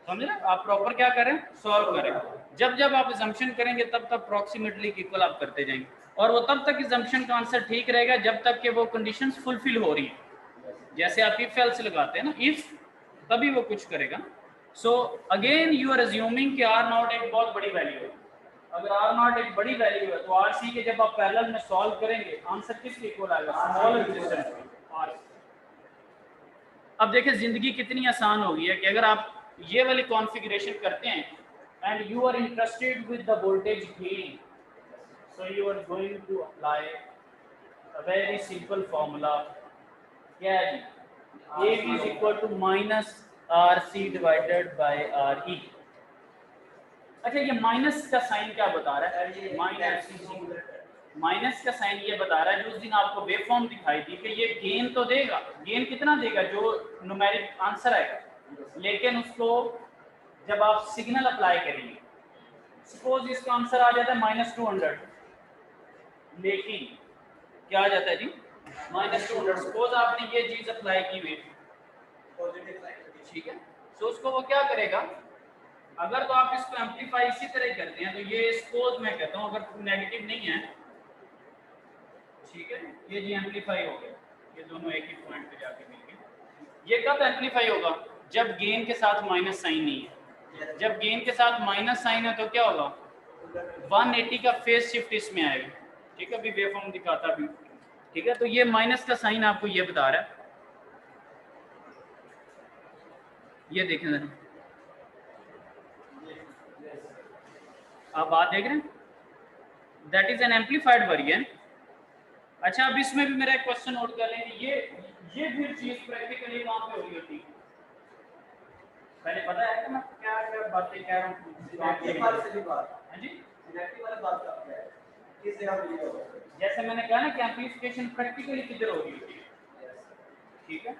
समझ रहे, आप प्रॉपर क्या करें, सॉल्व करें। जब जब आप assumption करेंगे तब तक अप्रोक्सीमेटली इक्वल आप करते जाएंगे, और वो तब तक assumption का आंसर ठीक रहेगा जब तक कि वो कंडीशंस फुलफिल हो रही है। जैसे आप इफ एल्स लगाते हैं ना, इफ, तभी वो कुछ करेगा। So again you are assuming कि आर नॉट एक बहुत बड़ी वैल्यू है। अगर आर नॉट एक बड़ी वैल्यू है तो आर सी के जब आप पैरेलल में सॉल्व करेंगे आंसर किसके इक्वल आएगा, स्मॉल रेजिस्टेंस आर। अब देखिए जिंदगी कितनी आसान हो गई है कि अगर आप ये वाली कॉन्फ़िगरेशन करते हैं and you are interested with the voltage gain, so you are going to apply a very simple formula, क्या है जी, A B is equal to minus R C divided by R E. अच्छा ये minus का sign क्या बता रहा है, माइनस का साइन ये बता रहा है जो उस दिन आपको वेव फॉर्म दिखाई दी कि ये गेन तो देगा, गेन कितना देगा, जो न्यूमेरिक आंसर आएगा, लेकिन उसको जब आप सिग्नल अप्लाई करेंगे, सपोज इसका आंसर आ जाता है -200, लेकिन क्या आ जाता है जी, -200। सपोज आपने ये चीज अप्लाई की हुई, ठीक है, तो उसको वो क्या करेगा, अगर तो आप इसको एम्पलीफाई इसी तरह करते हैं तो ये सपोज मैं कहता हूँ अगर नेगेटिव नहीं है, ठीक है, ये जी एम्पलीफाई हो गया, ये दोनों एक ही पॉइंट पे जाके मिल गए। ये कब एम्पलीफाई होगा, जब गेन के साथ माइनस साइन नहीं है। जब गेन के साथ माइनस साइन है तो क्या होगा, 180 का फेज शिफ्ट इसमें आएगा, ठीक है, अभी वेव फॉर्म दिखाता भी, ठीक है। तो ये माइनस का साइन आपको ये बता रहा है, ये देखें जरा, आप बात देख रहे हैं, that is an amplified variant. अच्छा अब इसमें भी मेरा एक क्वेश्चन नोट कर लें, ये भी चीज प्रैक्टिकली कहां पे हो रही होती है, पहले पता है कि मैं क्या क्या बातें कह रहा हूँ, हाँ जी, जैसे मैंने कहा ना कि एम्पलीफिकेशन प्रैक्टिकली किधर हो रही होती है, ठीक है,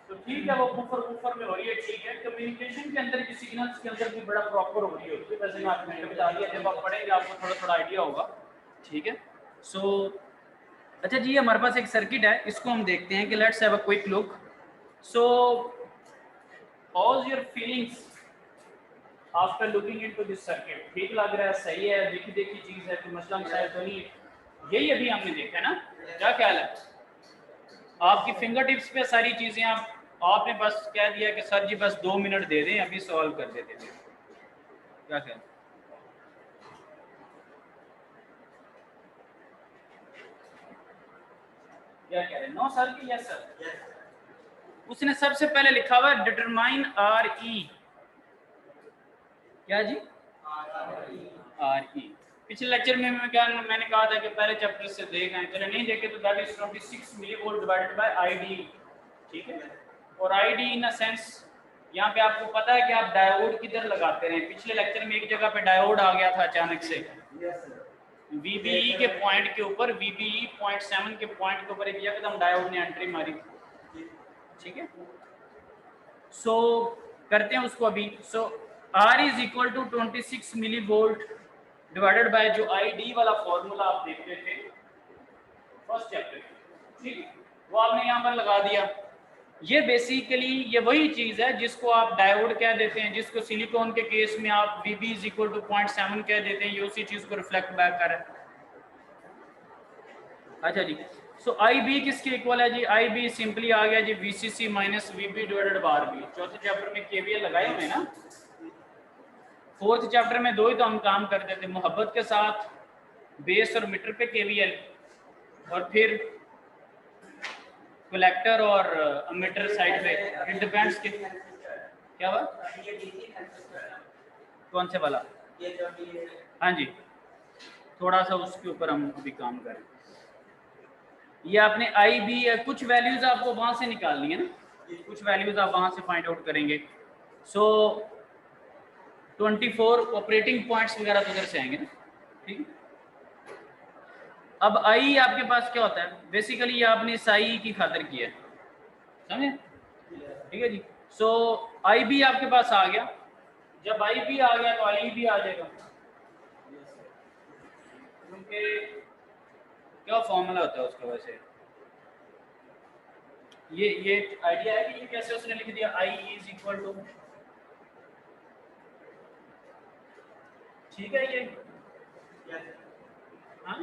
तो ठीक है वो बुफर में हो रही है, ठीक है, कम्युनिकेशन के अंदर भी, सिग्नल्स के अंदर भी बड़ा प्रॉपर हो रही होती है, वैसे मैं आपको मैंने बता दिया, जब आप पढ़ेंगे आपको थोड़ा थोड़ा आइडिया होगा, ठीक है। सो अच्छा जी हमारे पास एक सर्किट है, इसको हम देखते हैं कि let's have a quick look. So how is your feelings after looking into this circuit, ठीक लग रहा है, सही है, देखी देखी चीज है, कोई मसला मसाइल तो नहीं है, यही अभी हमने देखा है ना, क्या ख्याल है आपकी फिंगर टिप्स पे सारी चीजें, आपने बस कह दिया कि सर जी बस 2 मिनट दे दें अभी सॉल्व कर देते थे, क्या ख्याल, क्या कह रहे हैं, नो सर की यस सर, उसने सबसे पहले लिखा हुआ है डिटरमाइन आर ई, क्या जी, आर ई। पिछले लेक्चर में मैंने कहा था कि पहले चैप्टर से देख आए, चले नहीं देखे तो that is 26 millivolt divided by ID, ठीक है, और आईडी इन अ सेंस यहाँ पे आपको पता है कि आप डायोड किधर लगाते रहे, पिछले लेक्चर में एक जगह पे डायोड आ गया था अचानक से, VBE के पॉइंट के ऊपर, VBE 0.7 के पॉइंट के ऊपर एक एकदम डायोड ने एंट्री मारी, ठीक है। सो करते हैं उसको अभी। So R is equal to 26 millivolt divided by जो ID वाला फॉर्मूला आप देखते थे फर्स्ट चैप्टर, ठीक, वो आपने यहाँ पर लगा दिया। ये बेसिकली ये वही चीज है जिसको आप डायोड कह देते हैं, जिसको सिलिकॉन के केस में आप VB इज इक्वल टू 0.7 कह देते हैं, ये उसी चीज को रिफ्लेक्ट बैक कर रहा है। अच्छा जी, सो आई बी किसके इक्वल है जी? आई बी सिंपली आ गया जी V C C minus V B divided बार बी। चौथे चैप्टर में केवीएल लगाए हुए ना, फोर्थ चैप्टर में दो ही तो हम काम करते थे, मोहब्बत के साथ बेस और मीटर पे केवीएल, और फिर कलेक्टर और मीटर साइड पे। इट डिपेंड्स कि क्या हुआ, कौन से वाला? हाँ जी, थोड़ा सा उसके ऊपर हम अभी काम करें। ये आपने आई बी कुछ वैल्यूज आपको वहां से निकालनी है ना, कुछ वैल्यूज आप वहां से फाइंड आउट करेंगे। सो 24 ऑपरेटिंग पॉइंट्स वगैरह तो उधर से आएंगे ना, ठीक है। अब आई आपके पास क्या होता है, बेसिकली ये आपने इस आई की खातिर किया है, समझे, ठीक है जी। सो आई बी आपके पास आ गया, जब आई बी आ गया तो आई भी आ जाएगा, क्योंकि क्या फॉर्मूला होता है उसका वैसे, ये आइडिया है कि ये कैसे उसने लिख दिया, आई इज इक्वल टू, ठीक है ये, हाँ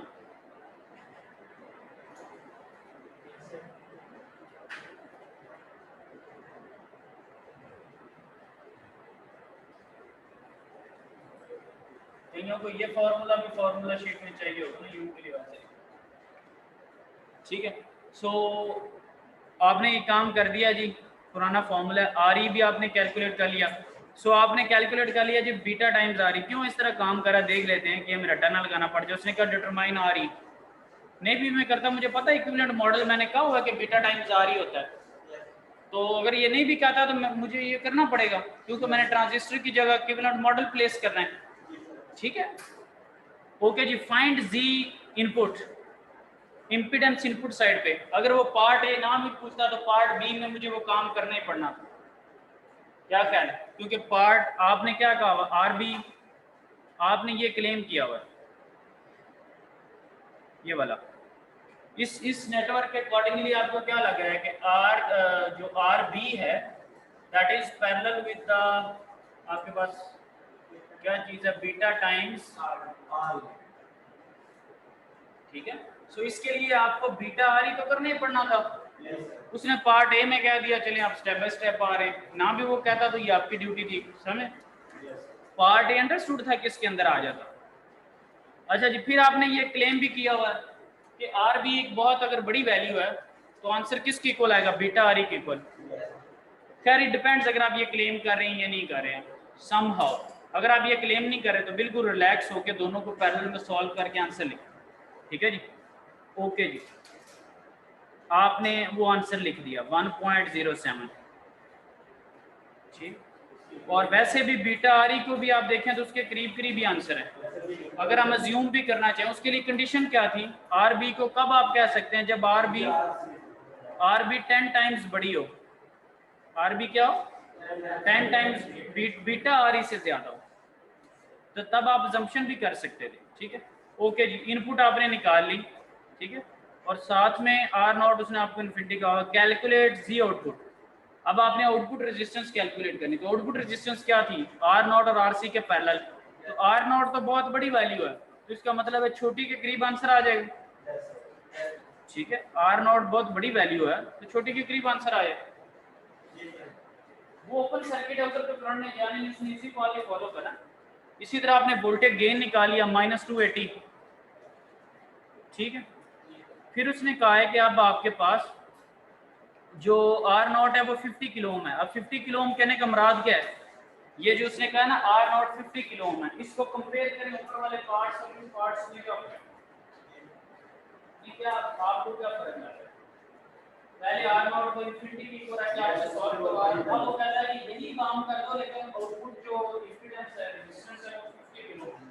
कईयों को ये फॉर्मूला भी फॉर्मूला शीट में चाहिए होगा ना, यू के लिए वैसे, ठीक है। सो आपने ये काम कर दिया जी, पुराना फॉर्मूला आर ई भी आपने कैलकुलेट कर लिया। सो आपने कैलकुलेट कर लिया जी बीटा टाइम्स आर ई। क्यों इस तरह काम करा देख लेते हैं कि हमें रट्टा ना लगाना पड़ जाए। उसने कहा डिटरमाइन आर ई, नहीं भी मैं करता, मुझे पता है इक्विवेलेंट मॉडल मैंने कहा हुआ कि बीटा टाइम्स आर ई होता है, तो अगर ये नहीं भी कहता तो मुझे ये करना पड़ेगा, क्योंकि मैंने ट्रांजिस्टर की जगह इक्विवेलेंट मॉडल प्लेस करना है, ठीक है। ओके जी, फाइंड जी इनपुट, इम्पीडेंस इनपुट साइड पे। अगर वो पार्ट ए ना भी पूछता तो पार्ट बी में मुझे वो काम करना ही पड़ना था, क्या ख्याल है, क्योंकि पार्ट आपने क्या कहा हुआ आर बी, आपने ये क्लेम किया हुआ ये वाला, इस नेटवर्क के अकॉर्डिंगली आपको क्या लग रहा है कि आर जो आर बी है that is parallel with the, आपके पास क्या चीज है, बीटा टाइम्स आर, ठीक है। सो इसके लिए आपको बीटा आर ही तो करना ही पड़ना था। उसने पार्ट ए में कह दिया चलिए आप स्टेप बाय स्टेप आ रहे, ना भी वो कहता तो ये आपकी ड्यूटी थी, समझे। पार्ट ए अंडरस्टूड था किसके अंदर आ जाता। अच्छा जी, फिर आपने ये क्लेम भी किया हुआ है कि आर बी एक बहुत अगर बड़ी वैल्यू है तो आंसर किसके इक्वल आएगा, बीटा आर ई के इक्वल। खैर इट डिपेंड्स अगर आप ये क्लेम कर रहे हैं या नहीं कर रहे हैं, समहाउ अगर आप ये क्लेम नहीं कर रहे तो बिल्कुल रिलैक्स होकर दोनों को पैरेलल में सॉल्व करके आंसर लिखें, ठीक है जी। ओके जी, आपने वो आंसर लिख दिया 1.07, ठीक। और वैसे भी बीटा आर ई को भी आप देखें तो उसके करीब करीब ही आंसर है। अगर हम अज्यूम भी करना चाहें, उसके लिए कंडीशन क्या थी, आर बी को कब आप कह सकते हैं, जब आर बी 10 टाइम्स बड़ी हो, आर बी क्या हो 10 टाइम्स बीटा आर ई से ज्यादा हो, तो तब आप अजम्पशन भी कर सकते थे, ठीक है। ओके जी, इनपुट आपने निकाल ली, ठीक है, और साथ में आर नॉट उसने आपको इन्फिनिटी कहा, कैलकुलेट जी आउटपुट। अब आपने आउटपुट रेजिस्टेंस कैलकुलेट करनी, तो आउटपुट रेजिस्टेंस क्या थी, आर नॉट और आर सी के पैरेलल। तो आर नॉट तो बहुत बड़ी वैल्यू है, तो इसका मतलब है छोटी के करीब आंसर आ जाएगा, ठीक है। आर नॉट बहुत बड़ी वैल्यू है तो छोटी के करीब आंसर आएगा। वो ओपन सर्किट है, उधर तो करंट नहीं जाने, इसने इसी को आगे फॉलो करा। इसी तरह आपने वोल्टेज गेन निकाल लिया -280, ठीक है। फिर उसने कहा है कि अब आपके पास जो आर नॉट है वो 50 किलो ओम है। अब 50 किलो ओम कहने का मुराद क्या है, ये जो उसने कहा ना आर नॉट 50 किलो ओम है, इसको कंपेयर करें ऊपर वाले पार्ट्स और इन पार्ट्स में, क्या ये क्या आपको क्या फर्क लग रहा है, पहले आर नॉट को इनफिनिटी की इक्वल है, आपसे सॉल्व करवा, अब वो कहता है कि यही काम कर दो लेकिन आउटपुट जो इंपीडेंस है रेजिस्टेंस है वो 50 किलो ओम।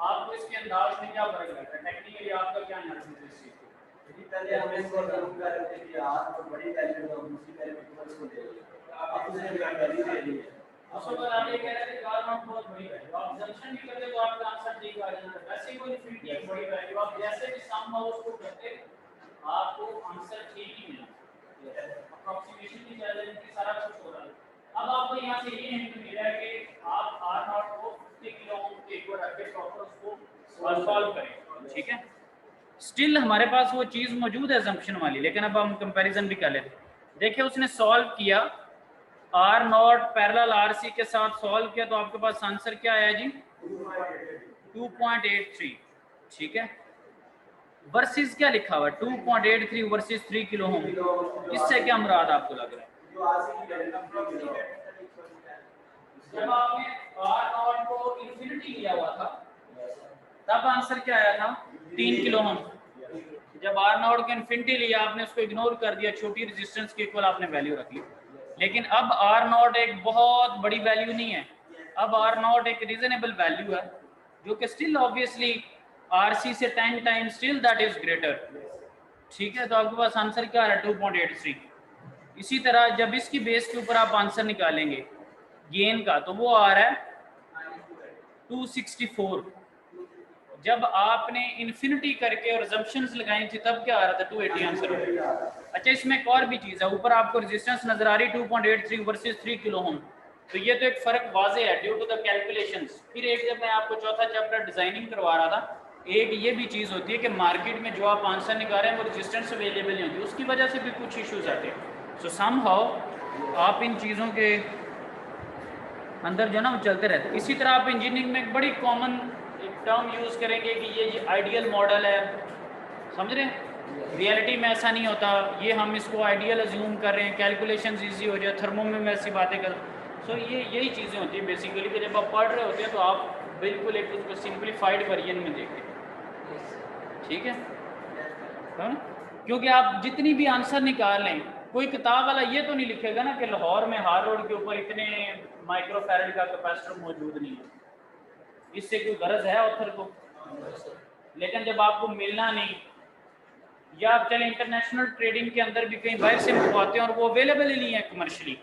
आपको इसके अंदाज में क्या फर्क लगता है, टेक्निकली आपका क्या एनालिसिस है? जी पहले हम इसको जरूर कर रहे थे कि आर को बड़ी वैल्यू है, दूसरी वैल्यू इक्वल को ले लो, अब उसने वैल्यू दे दी है। उसके बाद आप ये कह रहे थे कि आर नॉट बहुत बड़ी वैल्यू, आप जंक्शन भी करते तो आपका आंसर ठीक आ जाता है। वैसे कोई इनफिनिटी एक बड़ी वैल्यू, आप जैसे भी सम हाउ उसको करते आपको आंसर ठीक ही मिला, अप्रोक्सीमेशन की वजह से सारा कुछ हो रहा है। अब आपको यहाँ से ये हिंट मिल रहा है कि आप आर नॉट को 50 किलो ओम के इक्वल रख के प्रॉपर उसको सॉल्व करें, ठीक है। स्टिल हमारे पास वो चीज़ मौजूद है assumption वाली, लेकिन अब हम कंपैरिजन भी कर लेते हैं। देखिए उसने सॉल्व किया R not parallel R C के साथ सॉल्व किया, तो आपके पास आंसर क्या आया जी? 2.83। ठीक है, वर्सेस क्या लिखा हुआ है? 2.83 वर्सेस 3 किलो ओम। इससे क्या मुराद आपको लग रहा है? जब आपने आर नॉट को इन्फिनिटी लिया हुआ था तब आंसर क्या आया था? 3 किलो ओम। जब आर नॉट को इन्फिनिटी लिया, आपने उसको इग्नोर कर दिया, छोटी रेजिस्टेंस के इक्वल आपने वैल्यू रख ली। लेकिन अब आर नॉट एक बहुत बड़ी वैल्यू नहीं है, अब आर नॉट एक रीजनेबल वैल्यू है, जो कि स्टिल ऑब्वियसली आर सी से 10 times still that is greater. ठीक है, तो आपके पास आंसर क्या है? 2.83। इसी तरह जब इसकी बेस के ऊपर आप आंसर निकालेंगे गेन का, तो वो आ रहा है 264। जब आपने इन्फिनिटी करके और assumptions लगाई थी तब क्या आ रहा था? 280 आंसर हो गया। अच्छा, इसमें एक और भी चीज़ है, ऊपर आपको रेजिस्टेंस नजर आ रही 2.83 वर्सेस 3 किलो ओम, तो ये तो एक फ़र्क वाजे है ड्यू टू द कैलकुलेशंस। फिर एक जब मैं आपको चौथा चैप्टर डिजाइनिंग करवा रहा था, एक ये भी चीज़ होती है कि मार्केट में जो आप आंसर निकाल रहे हैं वो रेजिस्टेंस अवेलेबल नहीं होती, उसकी वजह से भी कुछ इश्यूज आते हैं। सो समहाउ आप इन चीज़ों के अंदर जो है ना वो चलते रहते हैं। इसी तरह आप इंजीनियरिंग में एक बड़ी कॉमन एक टर्म यूज़ करेंगे कि ये आइडियल मॉडल है, समझ रहे हैं? रियलिटी में ऐसा नहीं होता, ये हम इसको आइडियल अज्यूम कर रहे हैं, कैलकुलेशंस इजी हो जाए, थर्मो में ऐसी बातें कर। सो ये यही चीज़ें होती हैं बेसिकली कि जब आप पढ़ रहे होते हैं तो आप बिल्कुल एक उसको सिंप्लीफाइड वर्जन में देखते हैं। ठीक है, क्योंकि आप जितनी भी आंसर निकाल लें, कोई किताब वाला ये तो नहीं लिखेगा ना कि लाहौर में हार रोड के ऊपर इतने माइक्रोफैरड का कैपेसिटर मौजूद नहीं है, इससे कोई गरज है ऑथर को? लेकिन जब आपको मिलना नहीं, या आप चले इंटरनेशनल ट्रेडिंग के अंदर भी कहीं बाहर से मंगवाते हैं और वो अवेलेबल ही नहीं है कमर्शियली,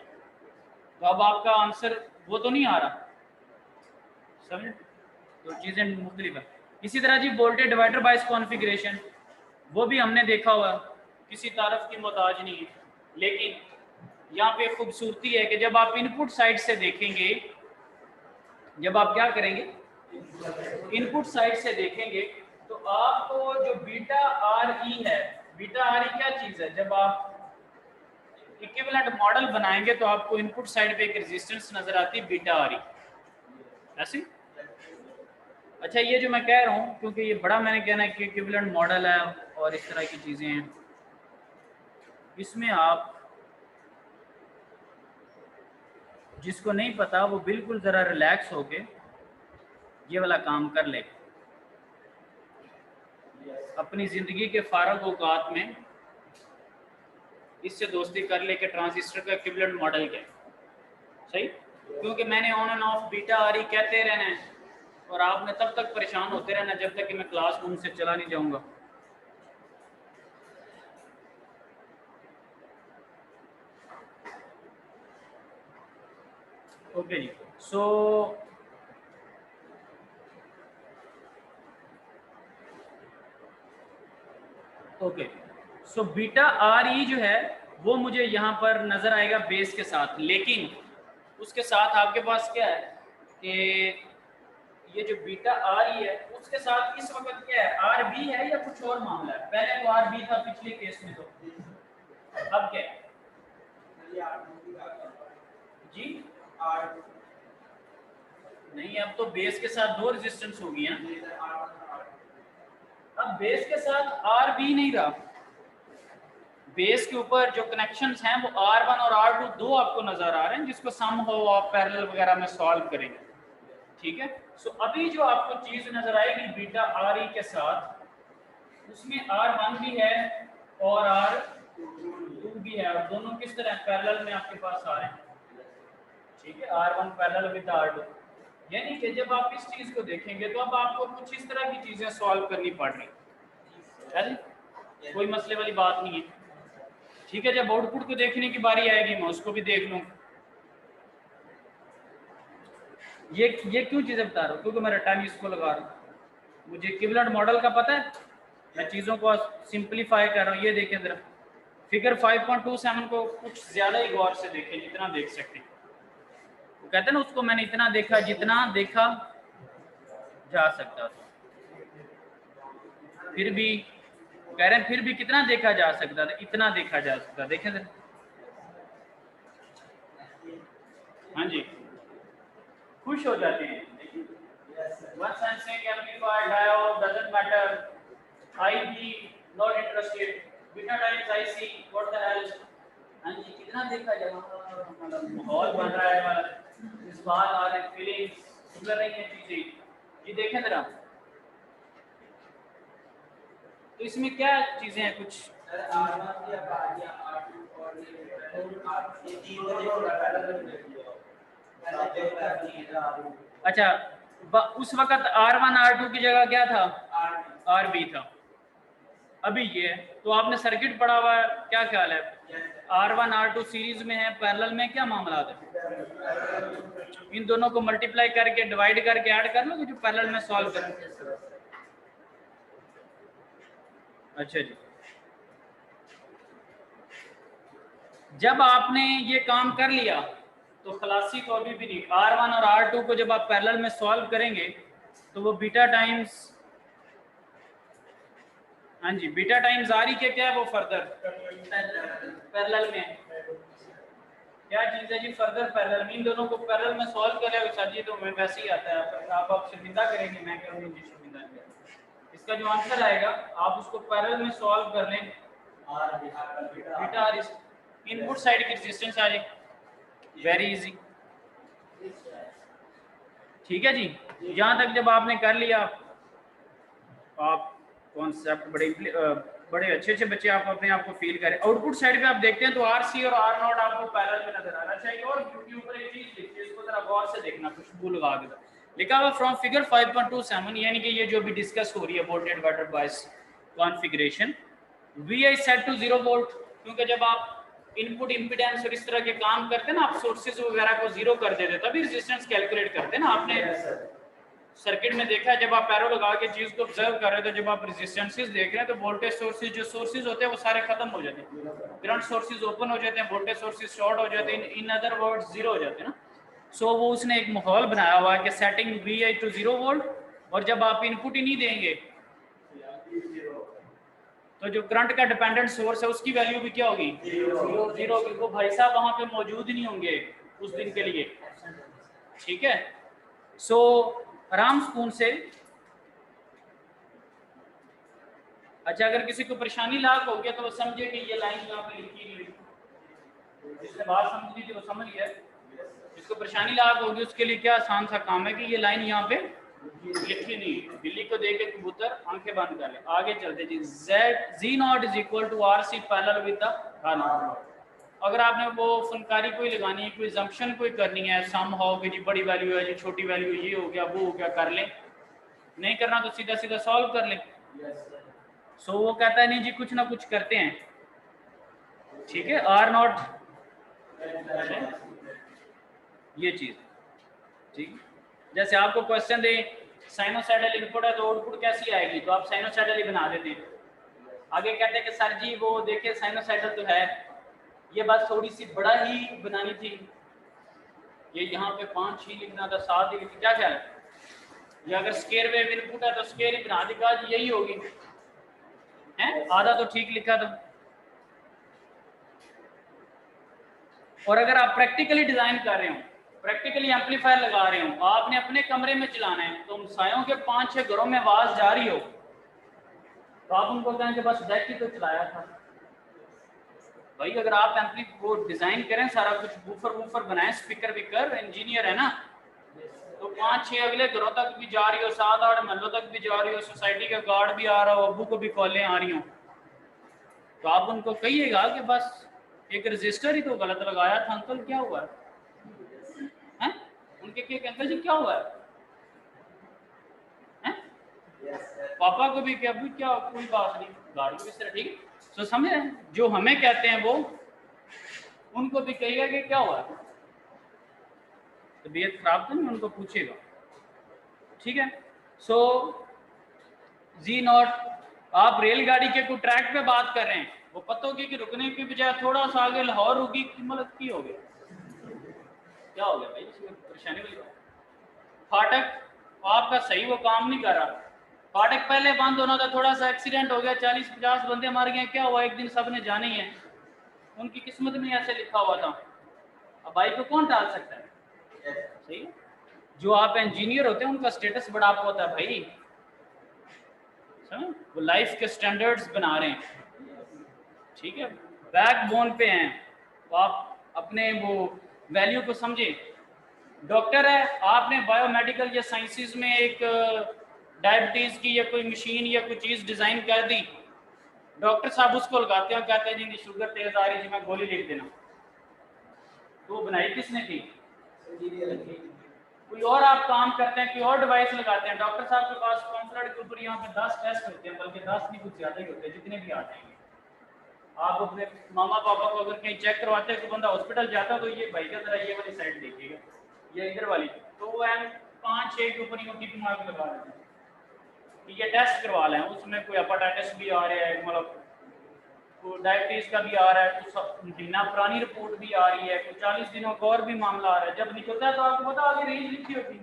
तो अब आपका आंसर वो तो नहीं आ रहा, समझे? तो चीज़ें मुख्तलिफ है। इसी तरह जी वोल्टेज डिवाइडर बायस कॉन्फ़िगरेशन, वो भी हमने देखा हुआ, किसी तारफ की मोहताज नहीं है। लेकिन यहाँ पे खूबसूरती है कि जब आप इनपुट साइड से देखेंगे, जब आप क्या करेंगे इनपुट साइड से देखेंगे, तो आपको जो बीटा आर ई है, बीटा आर ई क्या चीज़ है? जब आप इक्विवेलेंट मॉडल बनाएंगे तो आपको इनपुट साइड पे एक रेजिस्टेंस नजर आती है बीटा आर ई, ऐसे। अच्छा, ये जो मैं कह रहा हूँ क्योंकि ये बड़ा मैंने कहना है कि इक्विवेलेंट मॉडल है और इस तरह की चीज़ें हैं, इसमें आप जिसको नहीं पता वो बिल्कुल ज़रा रिलैक्स होके ये वाला काम कर ले, अपनी ज़िंदगी के फारग औकात में इससे दोस्ती कर ले कि ट्रांजिस्टर का इक्विवेलेंट मॉडल क्या है, सही? क्योंकि मैंने on end of beta R ई कहते रहना है और आपने तब तक परेशान होते रहना जब तक कि मैं क्लासरूम से चला नहीं जाऊंगा। ओके जी, so okay, so beta R E जो है वो मुझे यहाँ पर नज़र आएगा बेस के साथ, लेकिन उसके साथ आपके पास क्या है कि ये जो बीटा आर ई है उसके साथ इस वक्त क्या है? आर बी है या कुछ और मामला है? पहले तो आर बी था पिछले केस में, तो अब क्या है जी? नहीं, अब तो बेस के साथ दो रेजिस्टेंस होगी ना, अब बेस के साथ आर बी नहीं रहा, बेस के ऊपर जो कनेक्शंस हैं वो R1 और R2 दो आपको नजर आ रहे हैं, जिसको सम हो आप पैरेलल वगैरह में सॉल्व करेंगे। ठीक है, सो अभी जो आपको चीज नजर आएगी बीटा आर ई के साथ, उसमें R1 भी है और R2 भी है, और दोनों किस तरह पैरेलल में आपके पास आ रहे हैं। ठीक है, R1 पैरेलल विद R2, यानी कि जब आप इस चीज को देखेंगे तो अब आपको कुछ इस तरह की चीजें सॉल्व करनी पड़ रही है, कोई मसले वाली बात नहीं है। ठीक है, जब आउटपुट को देखने की बारी आएगी मैं उसको भी देख लूँ। ये क्यों चीज़ें बता रहा हूँ? क्योंकि मेरा टाइम इसको लगा रहा हूँ, मुझे इक्विवेलेंट मॉडल का पता है, मैं चीज़ों को सिंपलीफाई कर रहा हूँ। ये देखें ज़रा, फिगर 5.27 को कुछ ज़्यादा ही गौर से देखें, जितना देख सकते हैं। वो कहते हैं ना, उसको मैंने इतना देखा जितना देखा जा सकता था, फिर भी कह रहे हैं फिर भी कितना देखा जा सकता था, इतना देखा जा सकता, देखें सर। हाँ जी, खुश हो जाते हैं। One sensing amplified diode doesn't matter. IB not interested. Beta times IC what the hell? हाँ जी, कितना देखा जा मतलब माहौल बन रहा है, मतलब इस बात आ रहे फीलिंग्स सुधर रही हैं चीजें। ये देखें जरा, तो इसमें क्या चीजें हैं कुछ। अच्छा, उस वक्त R1 R2 की जगह क्या था, RB था। अभी ये है, तो आपने सर्किट पढ़ा हुआ है, क्या ख्याल है R1 R2 सीरीज में है, पैरेलल में क्या मामला है? इन दोनों को मल्टीप्लाई करके डिवाइड करके ऐड कर लो जो पैरेलल में सॉल्व करें। अच्छा जी, जब आपने ये काम कर लिया तो खलासी को अभी भी नहीं, R1 और R2 को जब आप पैरेलल में सॉल्व करेंगे तो वो बीटा टाइम्स, हाँ जी, बीटा टाइम्स आर के क्या है वो फर्दर पैरेलल में क्या चीज है जी, फर्दर पैरेलल में। इन दोनों को पैरेलल में सॉल्व करें सर जी तो मैं वैसे ही आता है, आप शर्मिंदा करेंगे, मैं करूँगी जी शर्मिंदा। इसका जो आंसर आएगा आप उसको पैरेलल में सॉल्व कर लें, बीटा आर इनपुट साइड की रेजिस्टेंस आ जाएगी, वेरी इजी। ठीक है जी, यहाँ तक जब आपने कर लिया, आप कॉन्सेप्ट बड़े अच्छे बच्चे आप अपने आप को फील करें। आउटपुट साइड पे आप देखते हैं तो RC और R नॉट आपको पैरेलल में नजर आना चाहिए। और यूट्यूब पर एक चीज लिखी है, इसको जरा गौर से देखना, खुशबू लगा के लिखा हुआ फ्रॉम फिगर 5.27, यानी कि ये जो भी डिस्कस हो रही है voltage divider bias configuration, VI set to 0 volt, क्योंकि जब आप इनपुट इंपीडेंस और इस तरह के काम करते हैं ना, आप सोर्सेज वगैरह को 0 कर देते हैं, तभी रेजिस्टेंस कैलकुलेट करते हैं ना। आपने सर्किट में देखा है, जब आप पैरो लगा के चीज को ऑब्जर्व कर रहे हो तो जब आप रेजिस्टेंसेस देख रहे हैं तो वोल्टेज सोर्सेज जो सोर्सेज होते हैं वो सारे खत्म हो जाते हैं, करंट सोर्सेज ओपन हो जाते हैं, वोल्टेज सोर्सेज शॉर्ट हो जाते हैं, इन अदर वर्ड्स 0 हो जाते हैं ना। सो वो उसने एक माहौल बनाया हुआ है कि सेटिंग VI टू 0 वोल्ट, और जब आप इनपुट ही नहीं देंगे तो जो करंट का डिपेंडेंट सोर्स है उसकी वैल्यू भी क्या होगी, 0 होगी। वो भाई साहब वहां पे मौजूद नहीं होंगे उस दिन के लिए। ठीक है, सो आराम सुकून से। अच्छा, अगर किसी को परेशानी लाग हो गया तो वो समझे कि ये लाइन यहाँ पे लिखी हुई, जिसने बात समझी थी वो समझ गया। जिसको परेशानी लाग होगी उसके लिए क्या आसान सा काम है कि ये लाइन यहाँ पे लिखी नहीं, बिल्ली को देख के कबूतर आंखें बंद कर ले। आगे चलते जी, Z not is equal to RC parallel with the R not. अगर आपने वो फनकारी कोई लगानी है, कोई जंक्शन कोई करनी है, सम हाउ कि जी बड़ी वैल्यू है जी छोटी वैल्यू, ये हो गया वो हो गया, कर ले। नहीं करना तो सीधा सीधा सॉल्व कर ले। सो वो कहता है नहीं जी कुछ ना कुछ करते हैं। ठीक है, R नॉट ये चीज। ठीक, जैसे आपको क्वेश्चन दे साइनोसाइडल इनपुट है तो आउटपुट कैसी आएगी, तो आप साइनोसाइडल ही बना देते हैं। आगे कहते हैं कि सर जी वो देखिए साइनोसाइडल तो है, ये बात थोड़ी सी बड़ा ही बनानी थी, ये यहाँ पे 5-6 लिखना था, 7 ही लिखना, क्या ख्याल है? या अगर स्केयर वेव इनपुट है तो स्केयर ही बना देगा, यही होगी है, आधा तो ठीक लिखा था। और अगर आप प्रैक्टिकली डिजाइन कर रहे हो, प्रैक्टिकली एम्पलीफायर लगा रहे हो, आपने अपने कमरे में चलाना है, तो सायों के 5-6 घरों में आवाज जा रही हो तो आप उनको कहें कि बस डेक ही तो चलाया था। भाई अगर आप एम्पली वो डिजाइन करें, सारा कुछ बूफर वूफर बनाएं, स्पीकर विकर, इंजीनियर है ना, तो 5-6 अगले घरों तक भी जा रही हो, 7-8 महलों तक भी जा रही हो, सोसाइटी का गार्ड भी आ रहा हो, अब्बू को भी कॉलें आ रही हो, तो आप उनको कहिएगा कि बस एक रजिस्टर ही तो गलत लगाया था अंकल, क्या हुआ है? उनके के अंकल जी क्या हुआ है? पापा को भी क्या भी क्या, कोई बात नहीं, गाड़ी भी तरह ठीक है। तो समझे, जो हमें कहते हैं वो उनको भी कहिएगा कि क्या हुआ, तबीयत खराब तो नहीं, उनको पूछेगा। ठीक है, सो जी नॉट, आप रेलगाड़ी के कोई ट्रैक पे बात कर रहे हैं, वो पता होगी कि रुकने की बजाय थोड़ा सा आगे लाहौर रुकी, मतलब की हो गया, क्या हो गया भाई, इसमें परेशानी वाली बात। फाटक आपका सही वो काम नहीं कर रहा, फाटक पहले बंद होना था, थोड़ा सा एक्सीडेंट हो गया, 40-50 बंदे मार गए, क्या हुआ, एक दिन सब ने जाना ही है, उनकी किस्मत में ऐसे लिखा हुआ था। अब भाई को कौन टाल सकता है? सही है? जो आप इंजीनियर होते हैं उनका स्टेटस बड़ा आप होता है भाई, समझ? वो लाइफ के स्टैंडर्ड्स बना रहे हैं, ठीक है, बैकबोन पे हैं, तो आप अपने वो वैल्यू को समझे। डॉक्टर है, आपने बायोमेडिकल या साइंसेस में एक डायबिटीज की या कोई मशीन या कोई चीज़ डिज़ाइन कर दी, डॉक्टर साहब उसको लगाते हैं, कहते हैं जी शुगर तेज आ रही है, मैं गोली लिख देना, तो वो बनाई किसने थी? कोई और आप काम करते हैं, कोई और डिवाइस लगाते हैं, डॉक्टर साहब के पास कॉन्फ्रेंट के ऊपर यहाँ पे 10 टेस्ट होते हैं, बल्कि 10 नहीं कुछ ज़्यादा ही होते हैं, जितने भी आते हैं। आप अपने मामा पापा को अगर कहीं चेक करवाते हैं, तो बंदा हॉस्पिटल जाता है, तो ये भाई का जरा ये वाली साइड देखिएगा, ये इधर वाली, तो वो एम 5-6 के ऊपर यूँ टिक मार्क लगा देते हैं कि ये टेस्ट करवा लें, उसमें कोई हेपेटाइटिस भी आ रहा है, मतलब कोई डायबिटीज का भी आ रहा है, कुछ महीना पुरानी रिपोर्ट भी आ रही है, कुछ 40 दिनों का और भी मामला आ रहा है, जब निकलता है तो आपको पता आगे रेंज लिखी होगी,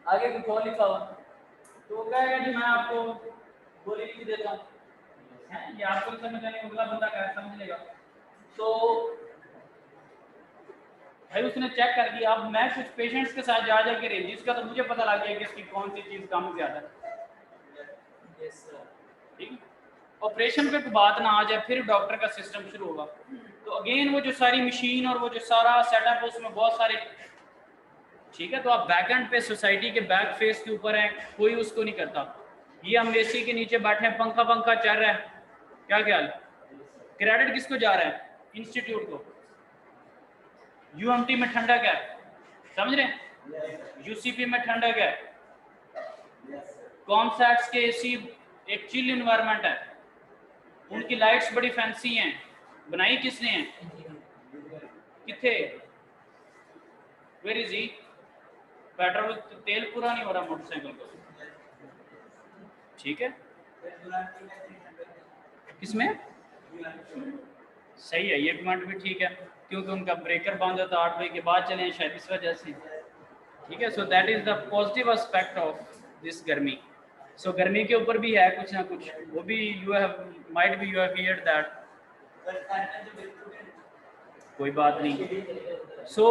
आगे कुछ और लिखा हुआ, तो वो कहेगा जी मैं आपको गोली लिख देता हूँ, ये आपको समझ आने, अगला बंदा क्या समझ लेगा। तो भाई उसने चेक कर दिया, अब मैं कुछ पेशेंट्स के साथ जा जाके रेंजेस का, तो मुझे पता लग गया कि इसकी कौन सी चीज़ कम ज़्यादा है, ठीक है। ऑपरेशन पे कोई बात ना आ जाए, फिर डॉक्टर का सिस्टम शुरू होगा, तो अगेन वो जो सारी मशीन और वो जो सारा सेटअप है उसमें बहुत सारे, ठीक है। तो आप बैक एंड पे सोसाइटी के बैक फेस के ऊपर हैं, कोई उसको नहीं करता, ये हम एसी के नीचे बैठे हैं, पंखा चल रहा है, क्या ख्याल, क्रेडिट किसको जा रहा है? इंस्टीट्यूट को। यूएमटी में ठंडक है, समझ रहे हैं, यूसीपी में ठंडक है, कॉमसैट्स के एसी एक चिल इन्वायरमेंट है, उनकी लाइट्स बड़ी फैंसी हैं, बनाई किसने है? किथे, वेयर इज ही? पेट्रोल तेल पूरा नहीं हो रहा मोटरसाइकिल को, ठीक है, किसमें? सही है, ये पॉइंट भी ठीक है, क्योंकि उनका ब्रेकर बंद होता है 8 बजे के बाद चले शायद इस वजह से, ठीक है। So that is the positive aspect of this गर्मी। सो गर्मी के ऊपर भी है कुछ ना कुछ, वो भी you have might be you have heard that, कोई बात नहीं। सो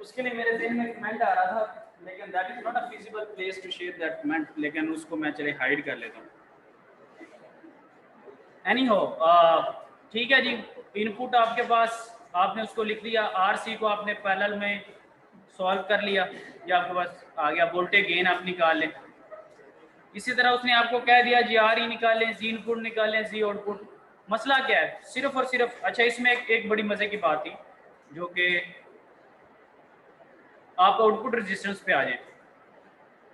उसके लिए मेरे दिल में कमेंट आ रहा था, लेकिन that is not a feasible place to share that comment, लेकिन उसको मैं चले हाइड कर लेता हूँ। एनी हो, ठीक है जी, इनपुट आपके पास, आपने उसको लिख लिया, आरसी को आपने पैरेलल में सॉल्व कर लिया, या आपके पास आ गया, वोल्टेज गेन आप निकाल लें। इसी तरह उसने आपको कह दिया जी आर ई निकालें, जी इनपुट निकालें, जी आउटपुट। मसला क्या है, सिर्फ और सिर्फ, अच्छा इसमें एक बड़ी मजे की बात थी, जो कि आप आउटपुट रेजिस्टेंस पे आ जाए,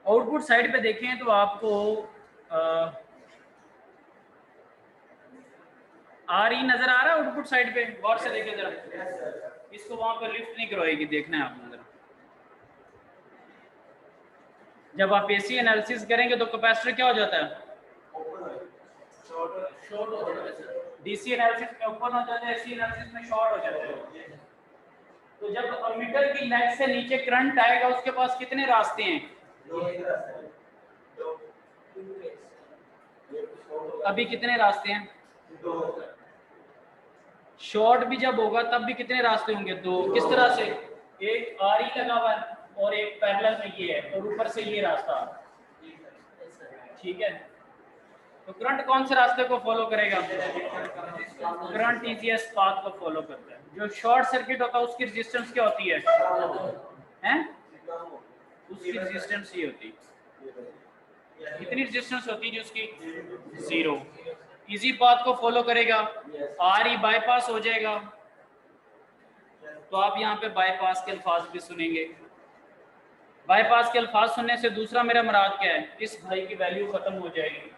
आउटपुट साइड पे देखें तो आपको आर ई नजर आ रहा है आउटपुट साइड पे, गौर से देखें जरा, इसको वहां पर लिफ्ट नहीं करवाएगी, देखना है आपने जरा। जब आप एसी एनालिसिस करेंगे तो कैपेसिटर क्या हो जाता है? शॉर्ट हो जाता है। डीसी एनालिसिस में ओपन हो जाता है, एसी एनालिसिस में शॉर्ट हो जाता है। तो जब अमीटर की लेग से नीचे करंट आएगा, उसके पास कितने रास्ते हैं? अभी कितने रास्ते हैं? शॉर्ट भी जब होगा तब भी कितने रास्ते होंगे? दो। किस तरह से? एक आर ई लगा हुआ है और एक पैरेलल में ये है, और ऊपर से ये रास्ता, ठीक है। तो करंट कौन से रास्ते को फॉलो करेगा? करंट ईजीएस्ट पाथ को फॉलो करता है। जो शॉर्ट सर्किट होता है उसकी रेजिस्टेंस क्या होती है? हैं? उसकी रेजिस्टेंस ये होती है, कितनी रेजिस्टेंस होती है? जो उसकी 0। इजी पाथ को फॉलो करेगा, आर ई बाईपास हो जाएगा, तो आप यहाँ पे बाईपास के अल्फाज भी सुनेंगे। बाईपास के अल्फाज सुनने से दूसरा मेरा मुराद क्या है, इस भाई की वैल्यू खत्म हो जाएगी,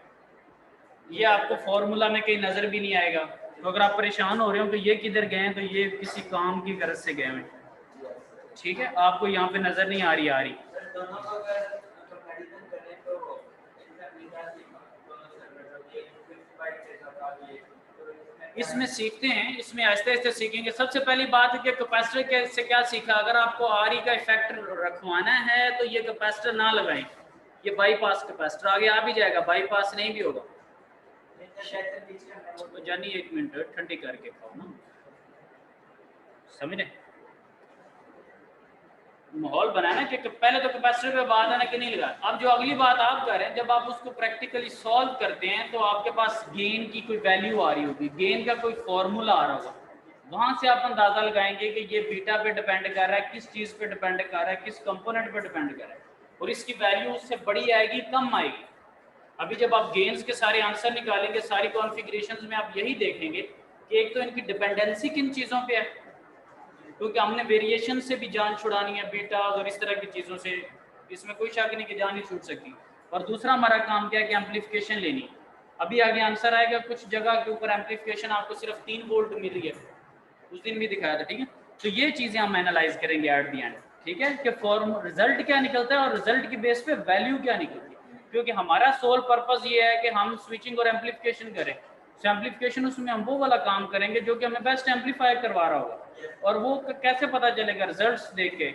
ये आपको फॉर्मूला में कहीं नजर भी नहीं आएगा। तो अगर आप परेशान हो रहे हो कि ये किधर गए हैं, तो ये किसी काम की गरज से गए हैं, ठीक है, आपको यहाँ पे नजर नहीं आ रही। इसमें सीखते हैं, इसमें आहिस्ते आहिस्ते सीखेंगे। सबसे पहली बात है कि कैपेसिटर से क्या सीखा, अगर आपको आर ई का इफेक्ट रखवाना है तो ये कैपेसिटर ना लगाएं, ये बाईपास कैपेसिटर आगे आ भी जाएगा, बाईपास नहीं भी होगा। तो जानी 1 मिनट ठंडी करके खाओ ना, समझे? माहौल बनाना कि पहले तो कैपेसिटर पे बात आना कि नहीं लगा। अब जो अगली बात आप कर रहे हैं, जब आप उसको प्रैक्टिकली सॉल्व करते हैं तो आपके पास गेन की कोई वैल्यू आ रही होगी, गेन का कोई फॉर्मूला आ रहा होगा, वहां से आप अंदाजा लगाएंगे कि ये बीटा पे डिपेंड कर रहा है, किस चीज पे डिपेंड कर रहा है, किस कंपोनेंट पे डिपेंड कर रहा है, और इसकी वैल्यू उससे बड़ी आएगी कम आएगी। अभी जब आप गेन्स के सारे आंसर निकालेंगे, सारी कॉन्फ़िगरेशंस में आप यही देखेंगे कि एक तो इनकी डिपेंडेंसी किन चीज़ों पे है, क्योंकि हमने वेरिएशन से भी जान छुड़ानी है, बीटा और इस तरह की चीज़ों से, इसमें कोई शक नहीं कि जान नहीं छूट सकती। और दूसरा हमारा काम क्या है कि एम्पलीफिकेशन लेनी। अभी आगे आंसर आएगा, कुछ जगह के ऊपर एम्पलीफिकेशन आपको सिर्फ 3 वोल्ट मिल रही है, उस दिन भी दिखाया था, ठीक है? तो ये चीज़ें हम एनालाइज करेंगे एट दी एंड, ठीक है, कि फॉर्म रिजल्ट क्या निकलता है और रिजल्ट की बेस पे वैल्यू क्या निकलती है, क्योंकि हमारा सोल पर्पस ये है कि हम स्विचिंग और एम्पलीफिकेशन करें। एम्पलीफिकेशन उसमें हम वो वाला काम करेंगे जो कि हमें बेस्ट एम्पलीफाई करवा रहा होगा, और वो कैसे पता चलेगा? रिजल्ट्स देख के,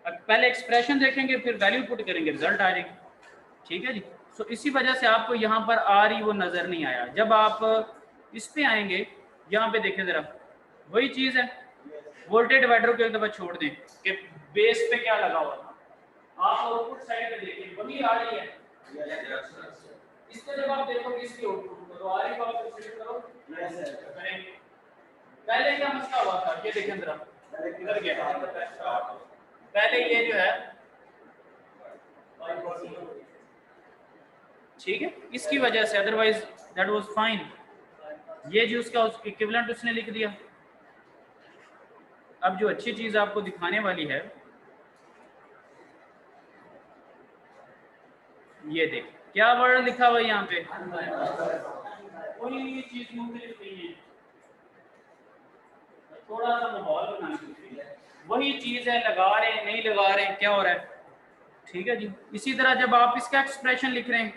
पहले एक्सप्रेशन देखेंगे फिर वैल्यू पुट करेंगे, रिजल्ट आ जाएगी, ठीक है जी। सो इसी वजह से आपको यहाँ पर आ रही वो नज़र नहीं आया। जब आप इस पे आएंगे, यहाँ पे देखें ज़रा, वही चीज़ है, वोल्टेज डिवाइडर को एक दफ़ा छोड़ दें कि बेस पे क्या लगा हुआ था, आप आउटपुट साइड पे देखिए वही आ रही है। इसको जब आप देखोगे इसकी आउटपुट तो आ रही को आप कंसीडर करो, करेंगे। पहले क्या मसला हुआ था, ये देखें जरा, इधर गया पहले ये जो है, ठीक है, इसकी वजह से, अदरवाइज दैट वाज फाइन। ये जो उसका इक्विवेलेंट उसने लिख दिया। अब जो अच्छी चीज आपको दिखाने वाली है, ये देख क्या वर्ड लिखा हुआ है यहाँ पे, कोई चीज मुख्तलिफ नहीं है, थोड़ा सा माहौल बनाने के लिए वही चीज है, लगा रहे हैं नहीं लगा रहे हैं, क्या हो रहा है, ठीक है जी। इसी तरह जब आप इसका एक्सप्रेशन लिख रहे हैं,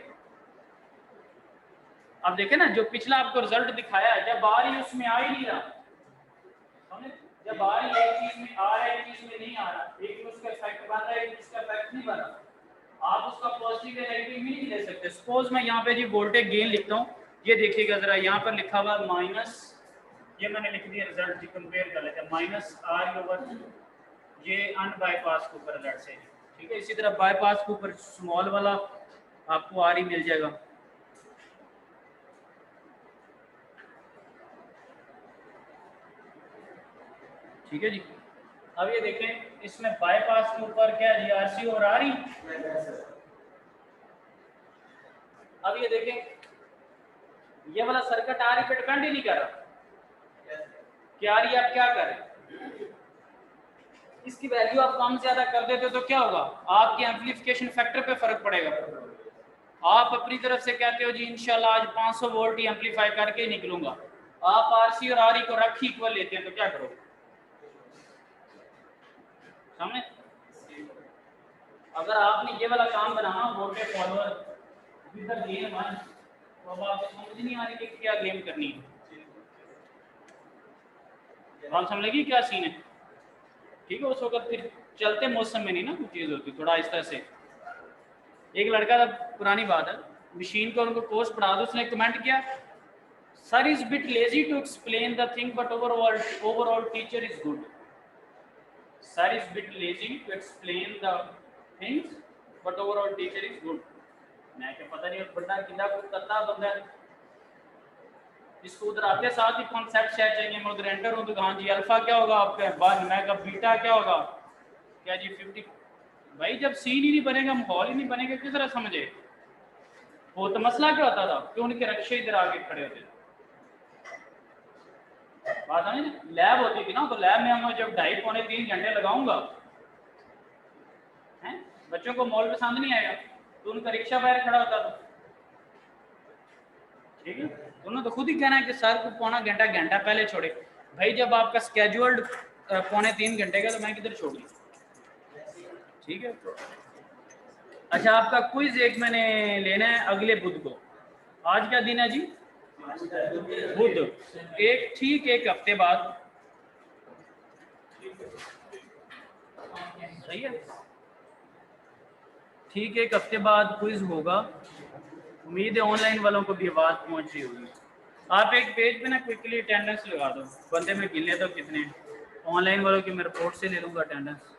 अब देखें ना, जो पिछला आपको रिजल्ट दिखाया है, जब आ रही उसमें आ ही नहीं रहा, जब आ रही एक चीज में आ रहा है, एक चीज में नहीं आ रहा, एक में उसका इफेक्ट बन रहा है, एक में उसका इफेक्ट नहीं बन रहा, आप उसका पॉजिटिव या नेगेटिव भी नहीं ले सकते। सपोज मैं यहाँ पे जी वोल्टेज गेन लिखता हूँ, ये देखिएगा जरा, यहाँ पर लिखा हुआ माइनस, ये मैंने लिख दिया रिजल्ट जी, कंपेयर कर लेते हैं, माइनस आर ओवर ये अन बाईपास के ऊपर अलर्ट से, ठीक है। इसी तरह बाईपास के ऊपर स्मॉल वाला आपको आर ही मिल जाएगा, ठीक है जी। अब ये देखें, इसमें बाईपास के ऊपर क्या है, जीआरसी और आ रही। अब ये देखें, ये वाला सर्किट आ रही पे डिपेंड ही नहीं कर रहा, क्या आ रही आप क्या करें, इसकी वैल्यू आप कम ज्यादा कर देते हो तो क्या होगा, आपके एम्पलीफिकेशन फैक्टर पे फर्क पड़ेगा। आप अपनी तरफ से कहते हो जी इंशाल्लाह आज 500 वोल्ट ही एम्पलीफाई करके ही निकलूंगा, आप आरसी और आरई को रख इक्वल लेते हैं तो क्या करोगे, समझे? अगर आपने ये वाला काम बनाना voltage follower with the gain 1, तो अब आपको समझ नहीं आ रही कि क्या गेम करनी है, बात समझ लगी क्या सीन है, ठीक है। उस वक्त फिर चलते मौसम में नहीं ना कुछ चीज़ होती, थोड़ा इस तरह से। एक लड़का था, पुरानी बात है, मशीन को उनको कोर्स पढ़ा दो, उसने कमेंट किया, sir is bit lazy to explain the thing but overall teacher is good. Sir is bit lazy to explain the things but overall teacher is good. मैं क्या पता नहीं बंदा कितना कुछ करता बंदा, इसको उधर आते साथ ही कॉन्सेप्ट शायद चाहिए, मैं उधर एंटर हूँ तो हाँ जी अल्फा क्या होगा आपके बाद, मैं का बीटा क्या होगा, क्या जी 50। भाई जब सीन ही नहीं बनेगा, माहौल ही नहीं बनेगा, किस तरह समझे? वो तो मसला क्या होता था कि उनके रक्षे इधर आगे खड़े होते थे, बात है ना, लैब होती थी ना, तो लैब में हम जब 2.5-3 घंटे लगाऊंगा, हैं बच्चों को मॉल पसंद नहीं आएगा तो उनका रिक्शा बाहर खड़ा होता था, ठीक है। उन्होंने तो खुद ही कहना है कि सर को पौना घंटा पहले छोड़े। भाई जब आपका स्केड्यूल्ड 2.25 घंटे का, तो मैं किधर छोड़ दूँ, ठीक है। अच्छा, आपका क्विज एक मैंने लेना है अगले बुध को, आज क्या दिन है जी, बुध, एक ठीक एक हफ्ते बाद, सही है, ठीक है, एक हफ्ते बाद क्विज होगा, उम्मीद है ऑनलाइन वालों को भी आवाज़ पहुंच रही होगी। आप एक पेज पे ना क्विकली अटेंडेंस लगा दो, बंदे में गिन लेता हूँ कितने, ऑनलाइन वालों की मैं रिपोर्ट से ले लूँगा अटेंडेंस।